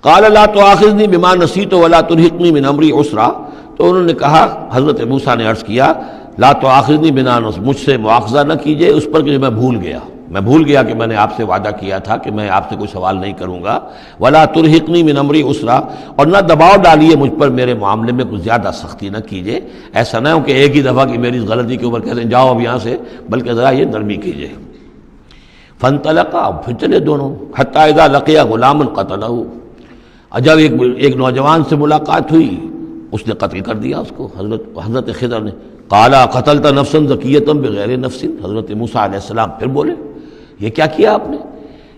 قال لا تؤاخذنی بما نسیت ولا ترہقنی من امری عسرا، تو انہوں نے کہا، حضرت موسیٰ نے عرض کیا لا تؤاخذنی بما نسیت، مجھ سے مواخذہ نہ کیجئے اس پر کہ میں بھول گیا کہ میں نے آپ سے وعدہ کیا تھا کہ میں آپ سے کوئی سوال نہیں کروں گا، ولا ترہقنی من امری عسرا، اور نہ دباؤ ڈالیے مجھ پر میرے معاملے میں کچھ زیادہ سختی نہ کیجئے، ایسا نہ ہو کہ ایک ہی دفعہ کی میری اس غلطی کے اوپر کہتے ہیں جاؤ اب یہاں سے، بلکہ ذرا یہ نرمی کیجئے۔ فانطلقا، پھر چلے دونوں، حتی اذا لقیا غلاما قتلہ، جب ایک نوجوان سے ملاقات ہوئی اس نے قتل کر دیا اس کو، حضرت خضر نے۔ قال قتلت نفسا زکیۃ بغیر نفس، حضرت موسیٰ علیہ السلام پھر بولے یہ کیا کیا آپ نے؟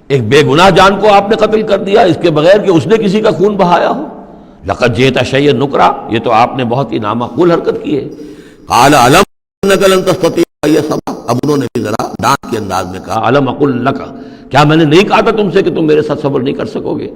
ایک بے گناہ جان کو آپ نے قتل کر دیا اس کے بغیر کہ اس نے کسی کا خون بہایا ہو۔ لقد جئت شیئا نکرا، یہ تو آپ نے بہت ہی نامعقول حرکت کی ہے۔ قال علم انک لن تستطیع معی صبرا، اب انہوں نے بھی ذرا ڈانٹ کے انداز میں کہا علم اقل لک، کیا میں نے نہیں کہا تھا تم سے کہ تم میرے ساتھ صبر نہیں کر سکو گے؟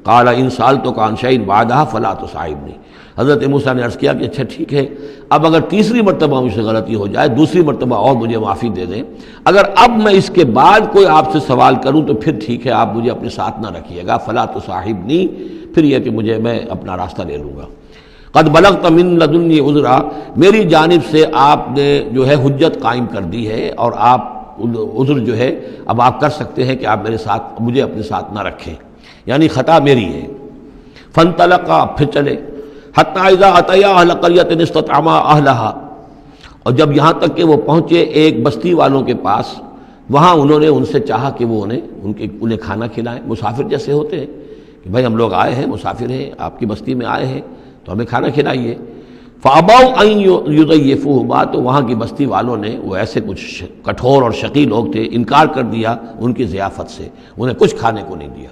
قال ان سألتک عن شیء بعدها فلا تصاحبنی، حضرت موسیٰ نے عرض کیا کہ اچھا ٹھیک ہے، اب اگر تیسری مرتبہ مجھ سے غلطی ہو جائے، دوسری مرتبہ اور مجھے معافی دے دیں، اگر اب میں اس کے بعد کوئی آپ سے سوال کروں تو پھر ٹھیک ہے، آپ مجھے اپنے ساتھ نہ رکھیے گا، فلا تصاحبنی، پھر یہ کہ میں اپنا راستہ لے لوں گا۔ قد بلغت من لدنی عذرا، میری جانب سے آپ نے جو ہے حجت قائم کر دی ہے، اور آپ عذر جو ہے اب آپ کر سکتے ہیں کہ آپ مجھے اپنے ساتھ نہ رکھیں، یعنی خطا میری ہے۔ فانطلقا، پھر چلے، حتی اذا اتیا اہل قریۃ استطعما اہلہا، اور جب یہاں تک کہ وہ پہنچے ایک بستی والوں کے پاس، وہاں انہوں نے ان سے چاہا کہ وہ انہیں کھانا کھلائیں، مسافر جیسے ہوتے ہیں کہ بھائی ہم لوگ آئے ہیں، مسافر ہیں، آپ کی بستی میں آئے ہیں تو ہمیں کھانا کھلائیے۔ فابوا ان یضیفوہما، تو وہاں کی بستی والوں نے، وہ ایسے کچھ کٹھور اور شقی لوگ تھے، انکار کر دیا ان کی ضیافت سے، انہیں کچھ کھانے کو نہیں دیا۔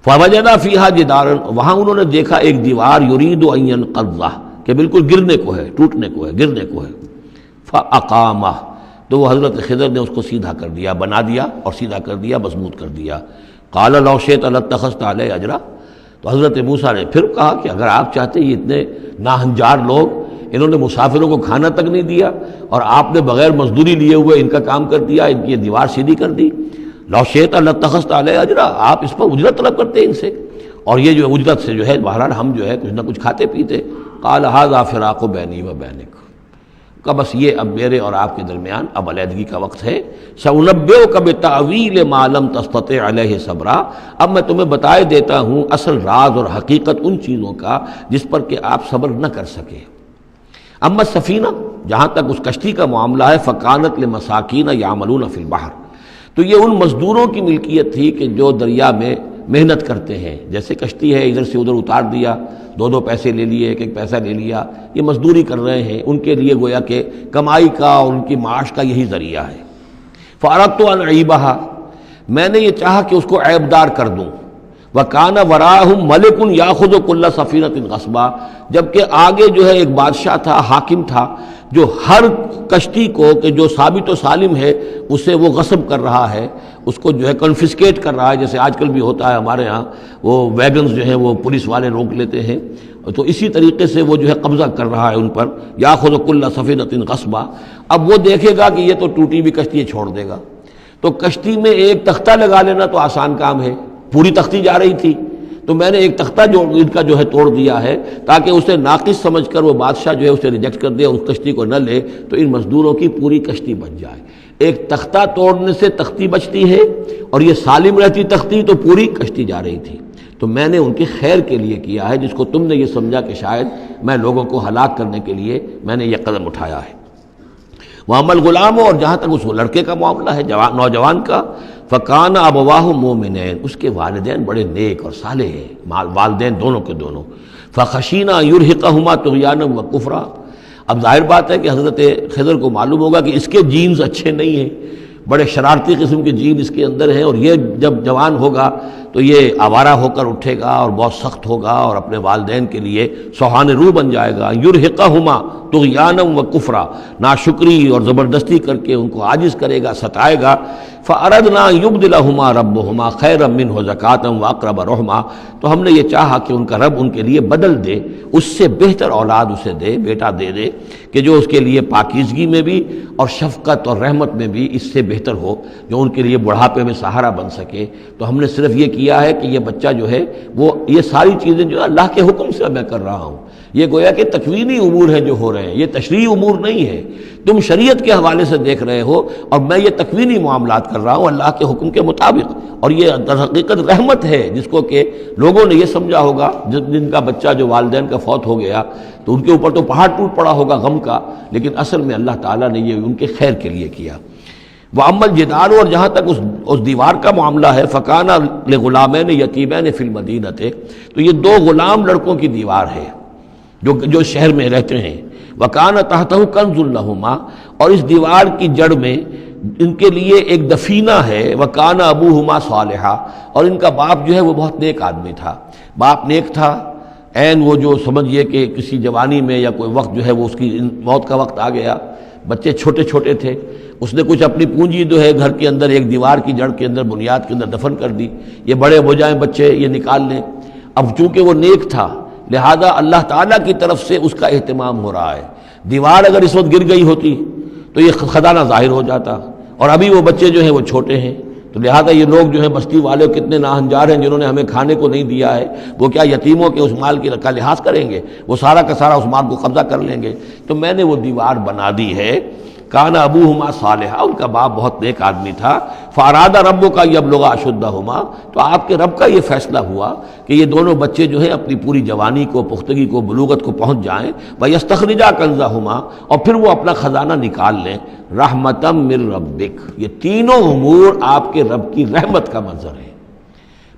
فوجدا فیہا جدارا، وہاں انہوں نے دیکھا ایک دیوار، یرید ان ینقضہ، کہ بالکل گرنے کو ہے، ٹوٹنے کو ہے، گرنے کو ہے۔ فاقامہ، تو وہ حضرت خضر نے اس کو سیدھا کر دیا، بنا دیا اور سیدھا کر دیا، مضبوط کر دیا۔ قال لو شئت لاتخذت علیہ اجرا، تو حضرت موسیٰ نے پھر کہا کہ اگر آپ چاہتے، یہ اتنے ناہنجار لوگ، انہوں نے مسافروں کو کھانا تک نہیں دیا اور آپ نے بغیر مزدوری لیے ہوئے ان کا کام کر دیا، ان کی دیوار سیدھی کر دی۔ لو شئت لاتخذت علیہ اجرا، آپ اس پر اجرت طلب کرتے ان سے، اور یہ جو اجرت سے جو ہے بہرحال ہم جو ہے کچھ نہ کچھ کھاتے پیتے۔ قال ھذا فراق بینی و بینک، کہ بس یہ اب میرے اور آپ کے درمیان اب علیحدگی کا وقت ہے۔ سأنبئک بتأویل ما لم تستطع علیہ صبرا، اب میں تمہیں بتائے دیتا ہوں اصل راز اور حقیقت ان چیزوں کا جس پر کہ آپ صبر نہ کر سکے۔ اما السفینہ، جہاں تک اس کشتی کا معاملہ ہے، فکانت لمساکین یعملون فی البحر، تو یہ ان مزدوروں کی ملکیت تھی کہ جو دریا میں محنت کرتے ہیں، جیسے کشتی ہے ادھر سے ادھر اتار دیا، دو پیسے لے لیے، ایک پیسہ لے لیا، یہ مزدوری کر رہے ہیں، ان کے لیے گویا کہ کمائی کا اور ان کی معاش کا یہی ذریعہ ہے۔ فاردت ان اعیبھا، میں نے یہ چاہا کہ اس کو عیب دار کر دوں۔ وکان وراءہم ملک یاخذ کل سفینۃ غصبا، جبکہ آگے جو ہے ایک بادشاہ تھا، حاکم تھا، جو ہر کشتی کو کہ جو ثابت و سالم ہے اسے وہ غصب کر رہا ہے، اس کو جو ہے کنفسکیٹ کر رہا ہے، جیسے آج کل بھی ہوتا ہے ہمارے ہاں، وہ ویگنز جو ہیں وہ پولیس والے روک لیتے ہیں تو اسی طریقے سے وہ جو ہے قبضہ کر رہا ہے ان پر، یاخذ کل سفینۃ غصبا۔ اب وہ دیکھے گا کہ یہ تو ٹوٹی ہوئی کشتی چھوڑ دے گا، تو کشتی میں ایک تختہ لگا لینا تو آسان کام ہے، پوری تختی جا رہی تھی تو میں نے ایک تختہ جو ان کا جو ہے توڑ دیا ہے تاکہ اسے ناقص سمجھ کر وہ بادشاہ جو ہے اسے ریجیکٹ کر دے، اس کشتی کو نہ لے، تو ان مزدوروں کی پوری کشتی بچ جائے۔ ایک تختہ توڑنے سے تختی بچتی ہے، اور یہ سالم رہتی تختی تو پوری کشتی جا رہی تھی۔ تو میں نے ان کی خیر کے لیے کیا ہے، جس کو تم نے یہ سمجھا کہ شاید میں لوگوں کو ہلاک کرنے کے لیے میں نے یہ قدم اٹھایا ہے۔ وَأَمَّا الْغُلَامُ، اور جہاں تک اس لڑکے کا معاملہ ہے، نوجوان کا، فَكَانَ أَبَوَاهُ مُؤْمِنَيْنِ، اس کے والدین بڑے نیک اور صالح ہیں، والدین دونوں کے دونوں۔ فَخَشِينَا أَن يُرْهِقَهُمَا طُغْيَانًا وَكُفْرًا، اب ظاہر بات ہے کہ حضرت خضر کو معلوم ہوگا کہ اس کے جینز اچھے نہیں ہیں، بڑے شرارتی قسم کے جین اس کے اندر ہیں، اور یہ جب جوان ہوگا تو یہ آوارہ ہو کر اٹھے گا اور بہت سخت ہوگا اور اپنے والدین کے لیے سوہان روح بن جائے گا۔ یرہقہما طغیانا و کفرا، ناشکری اور زبردستی کر کے ان کو عاجز کرے گا، ستائے گا۔ فاردنا یبدلہما ربہما خیرا منہ زکاۃ واقرب رحما، تو ہم نے یہ چاہا کہ ان کا رب ان کے لیے بدل دے، اس سے بہتر اولاد اسے دے، بیٹا دے دے کہ جو اس کے لیے پاکیزگی میں بھی اور شفقت اور رحمت میں بھی اس سے بہتر ہو، جو ان کے لیے بڑھاپے میں سہارا بن سکے۔ تو ہم نے صرف یہ کیا ہے کہ یہ بچہ جو ہے وہ یہ ساری چیزیں جو اللہ کے حکم سے میں کر رہا ہوں، یہ گویا کہ تکوینی امور ہیں جو ہو رہے ہیں، یہ تشریعی امور نہیں ہے، تم شریعت کے حوالے سے دیکھ رہے ہو، اور میں یہ تکوینی معاملات کر رہا ہوں اللہ کے حکم کے مطابق۔ اور یہ در حقیقت رحمت ہے، جس کو کہ لوگوں نے یہ سمجھا ہوگا جن کا بچہ جو والدین کا فوت ہو گیا تو ان کے اوپر تو پہاڑ ٹوٹ پڑا ہوگا غم کا، لیکن اصل میں اللہ تعالیٰ نے یہ ان کے خیر کے لیے کیا۔ وَأَمَّا الْجِدَارُ، اور جہاں تک اس دیوار کا معاملہ ہے، فَكَانَ لِغُلَامَيْنِ يَتِيمَيْنِ فِي الْمَدِينَةِ، تو یہ دو غلام لڑکوں کی دیوار ہے جو شہر میں رہتے ہیں۔ وَكَانَ تَحْتَهُ كَنْزٌ لَهُمَا، اور اس دیوار کی جڑ میں ان کے لیے ایک دفینہ ہے۔ وَكَانَ أَبُوهُمَا صَالِحًا، اور ان کا باپ جو ہے وہ بہت نیک آدمی تھا، باپ نیک تھا، عین وہ جو سمجھئے کہ کسی جوانی میں یا کوئی وقت جو ہے وہ اس کی موت کا وقت آ گیا، بچے چھوٹے چھوٹے تھے، اس نے کچھ اپنی پونجی جو ہے گھر کے اندر ایک دیوار کی جڑ کے اندر بنیاد کے اندر دفن کر دی، یہ بڑے ہو جائیں بچے یہ نکال لیں۔ اب چونکہ وہ نیک تھا لہذا اللہ تعالیٰ کی طرف سے اس کا اہتمام ہو رہا ہے۔ دیوار اگر اس وقت گر گئی ہوتی تو یہ خزانہ ظاہر ہو جاتا، اور ابھی وہ بچے جو ہیں وہ چھوٹے ہیں، تو لہذا یہ لوگ جو ہیں بستی والے کتنے ناہنجار ہیں جنہوں نے ہمیں کھانے کو نہیں دیا ہے، وہ کیا یتیموں کے اس مال کا لحاظ کریں گے؟ وہ سارا کا سارا اس مال کو قبضہ کر لیں گے۔ تو میں نے وہ دیوار بنا دی ہے۔ کان ابوہما صالحا، ان کا باپ بہت نیک آدمی تھا۔ فاراد ربک یبلغ اشدہما، تو آپ کے رب کا یہ فیصلہ ہوا کہ یہ دونوں بچے جو ہیں اپنی پوری جوانی کو، پختگی کو، بلوغت کو پہنچ جائیں۔ ویستخرجا کنزہما، اور پھر وہ اپنا خزانہ نکال لیں۔ رحمتا من ربک، یہ تینوں امور آپ کے رب کی رحمت کا منظر ہے۔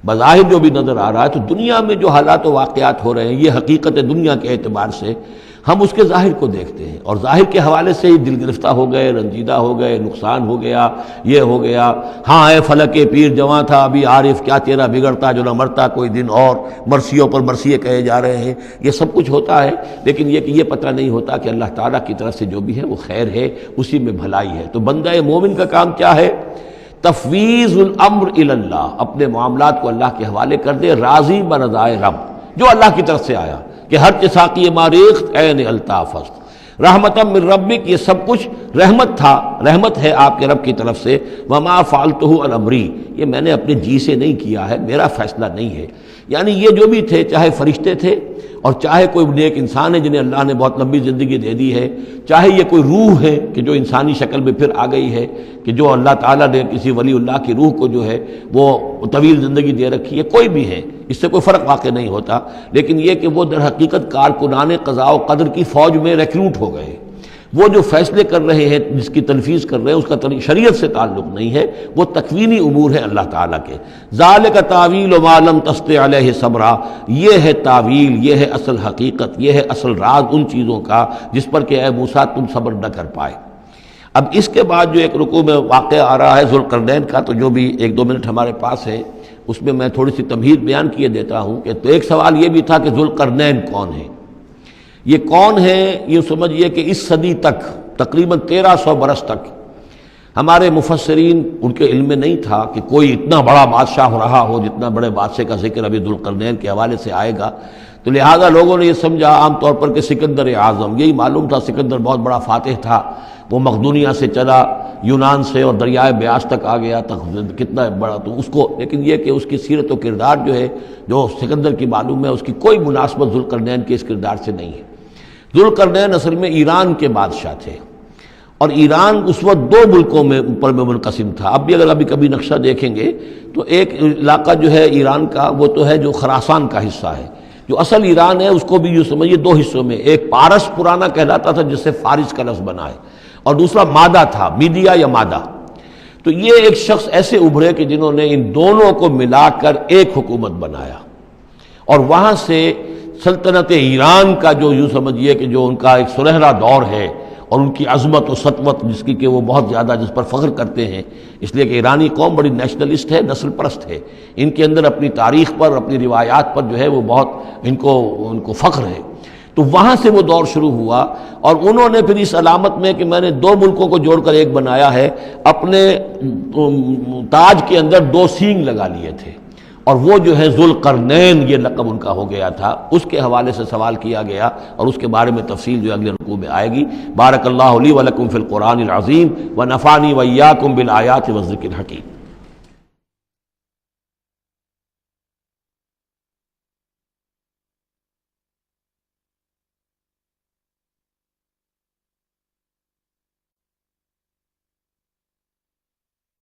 بظاہر جو بھی نظر آ رہا ہے، تو دنیا میں جو حالات و واقعات ہو رہے ہیں یہ حقیقت دنیا کے اعتبار سے ہم اس کے ظاہر کو دیکھتے ہیں، اور ظاہر کے حوالے سے ہی دل گرفتہ ہو گئے، رنجیدہ ہو گئے، نقصان ہو گیا، یہ ہو گیا۔ ہاں اے فلک پیر جواں تھا ابھی عارف، کیا تیرا بگڑتا جو نہ مرتا کوئی دن اور، مرثیوں پر مرثیے کہے جا رہے ہیں، یہ سب کچھ ہوتا ہے، لیکن یہ کہ یہ پتہ نہیں ہوتا کہ اللہ تعالیٰ کی طرف سے جو بھی ہے وہ خیر ہے، اسی میں بھلائی ہے۔ تو بندہ مومن کا کام کیا ہے؟ تفویض الامر الی اللہ، اپنے معاملات کو اللہ کے حوالے کر دے، راضی برضائے رب، جو اللہ کی طرف سے آیا کہ ہر چساقی ماریخت عین الطاف است۔ رحمتا من ربک، یہ سب کچھ رحمت تھا، رحمت ہے آپ کے رب کی طرف سے۔ وما فعلتہ عن امری، یہ میں نے اپنے جی سے نہیں کیا ہے، میرا فیصلہ نہیں ہے۔ یعنی یہ جو بھی تھے، چاہے فرشتے تھے اور چاہے کوئی نیک انسان ہے جنہیں اللہ نے بہت لمبی زندگی دے دی ہے، چاہے یہ کوئی روح ہے کہ جو انسانی شکل میں پھر آ گئی ہے، کہ جو اللہ تعالیٰ نے کسی ولی اللہ کی روح کو جو ہے وہ طویل زندگی دے رکھی ہے، کوئی بھی ہے، اس سے کوئی فرق واقع نہیں ہوتا، لیکن یہ کہ وہ در حقیقت کارکنان قضاء و قدر کی فوج میں ریکروٹ ہو گئے۔ وہ جو فیصلے کر رہے ہیں، جس کی تنفیذ کر رہے ہیں، اس کا شریعت سے تعلق نہیں ہے، وہ تکوینی امور ہے اللہ تعالیٰ کے۔ ذالک تعویل ما لم تستطع علیہ صبرا، یہ ہے تعویل، یہ ہے اصل حقیقت، یہ ہے اصل راز ان چیزوں کا جس پر کہ اے موسیٰ تم صبر نہ کر پائے۔ اب اس کے بعد جو ایک رکوع میں واقعہ آ رہا ہے ذوالقرنین کا، تو جو بھی 1-2 منٹ ہمارے پاس ہے اس میں میں تھوڑی سی تمہید بیان کیے دیتا ہوں کہ تو ایک سوال یہ بھی تھا کہ ذوالقرنین کون ہے؟ یہ کون ہے؟ یہ سمجھیے کہ اس صدی تک تقریباً 1300 برس تک ہمارے مفسرین ان کے علم میں نہیں تھا کہ کوئی اتنا بڑا بادشاہ رہا ہو جتنا بڑے بادشاہ کا ذکر ابھی ذوالقرنین کے حوالے سے آئے گا۔ تو لہٰذا لوگوں نے یہ سمجھا عام طور پر کہ سکندر اعظم، یہی معلوم تھا سکندر بہت بڑا فاتح تھا، وہ مقدونیہ سے چلا یونان سے اور دریائے بیاس تک آ گیا، تک کتنا بڑا، تو اس کو، لیکن یہ کہ اس کی سیرت و کردار جو ہے جو سکندر کی معلوم ہے، اس کی کوئی مناسبت ذوالقرنین کے اس کردار سے نہیں ہے۔ ذوالقرنین اصل میں ایران کے بادشاہ تھے، اور ایران اس وقت دو ملکوں میں اوپر میں منقسم تھا۔ اب بھی اگر ابھی کبھی نقشہ دیکھیں گے تو ایک علاقہ جو ہے ایران کا وہ تو ہے جو خراسان کا حصہ ہے، جو اصل ایران ہے اس کو بھی یوں سمجھیے دو حصوں میں، ایک پارس پرانا کہلاتا تھا جس سے فارس کا لفظ بنا ہے، اور دوسرا مادہ تھا، میڈیا یا مادہ۔ تو یہ ایک شخص ایسے ابھرے کہ جنہوں نے ان دونوں کو ملا کر ایک حکومت بنایا، اور وہاں سے سلطنت ایران کا جو یوں سمجھیے کہ جو ان کا ایک سنہرا دور ہے، اور ان کی عظمت و سطوت جس کی کہ وہ بہت زیادہ جس پر فخر کرتے ہیں، اس لیے کہ ایرانی قوم بڑی نیشنلسٹ ہے، نسل پرست ہے، ان کے اندر اپنی تاریخ پر، اپنی روایات پر جو ہے وہ بہت ان کو فخر ہے۔ تو وہاں سے وہ دور شروع ہوا، اور انہوں نے پھر اس علامت میں کہ میں نے دو ملکوں کو جوڑ کر ایک بنایا ہے، اپنے تاج کے اندر دو سینگ لگا لیے تھے، اور وہ جو ہے ذوالقرنین یہ لقب ان کا ہو گیا تھا۔ اس کے حوالے سے سوال کیا گیا، اور اس کے بارے میں تفصیل جو اگلے رکوع میں آئے گی۔ بارک اللہ لی ولکم فی القرآن العظیم ونفعنی وإیاکم بالآیات والذکر الحکیم۔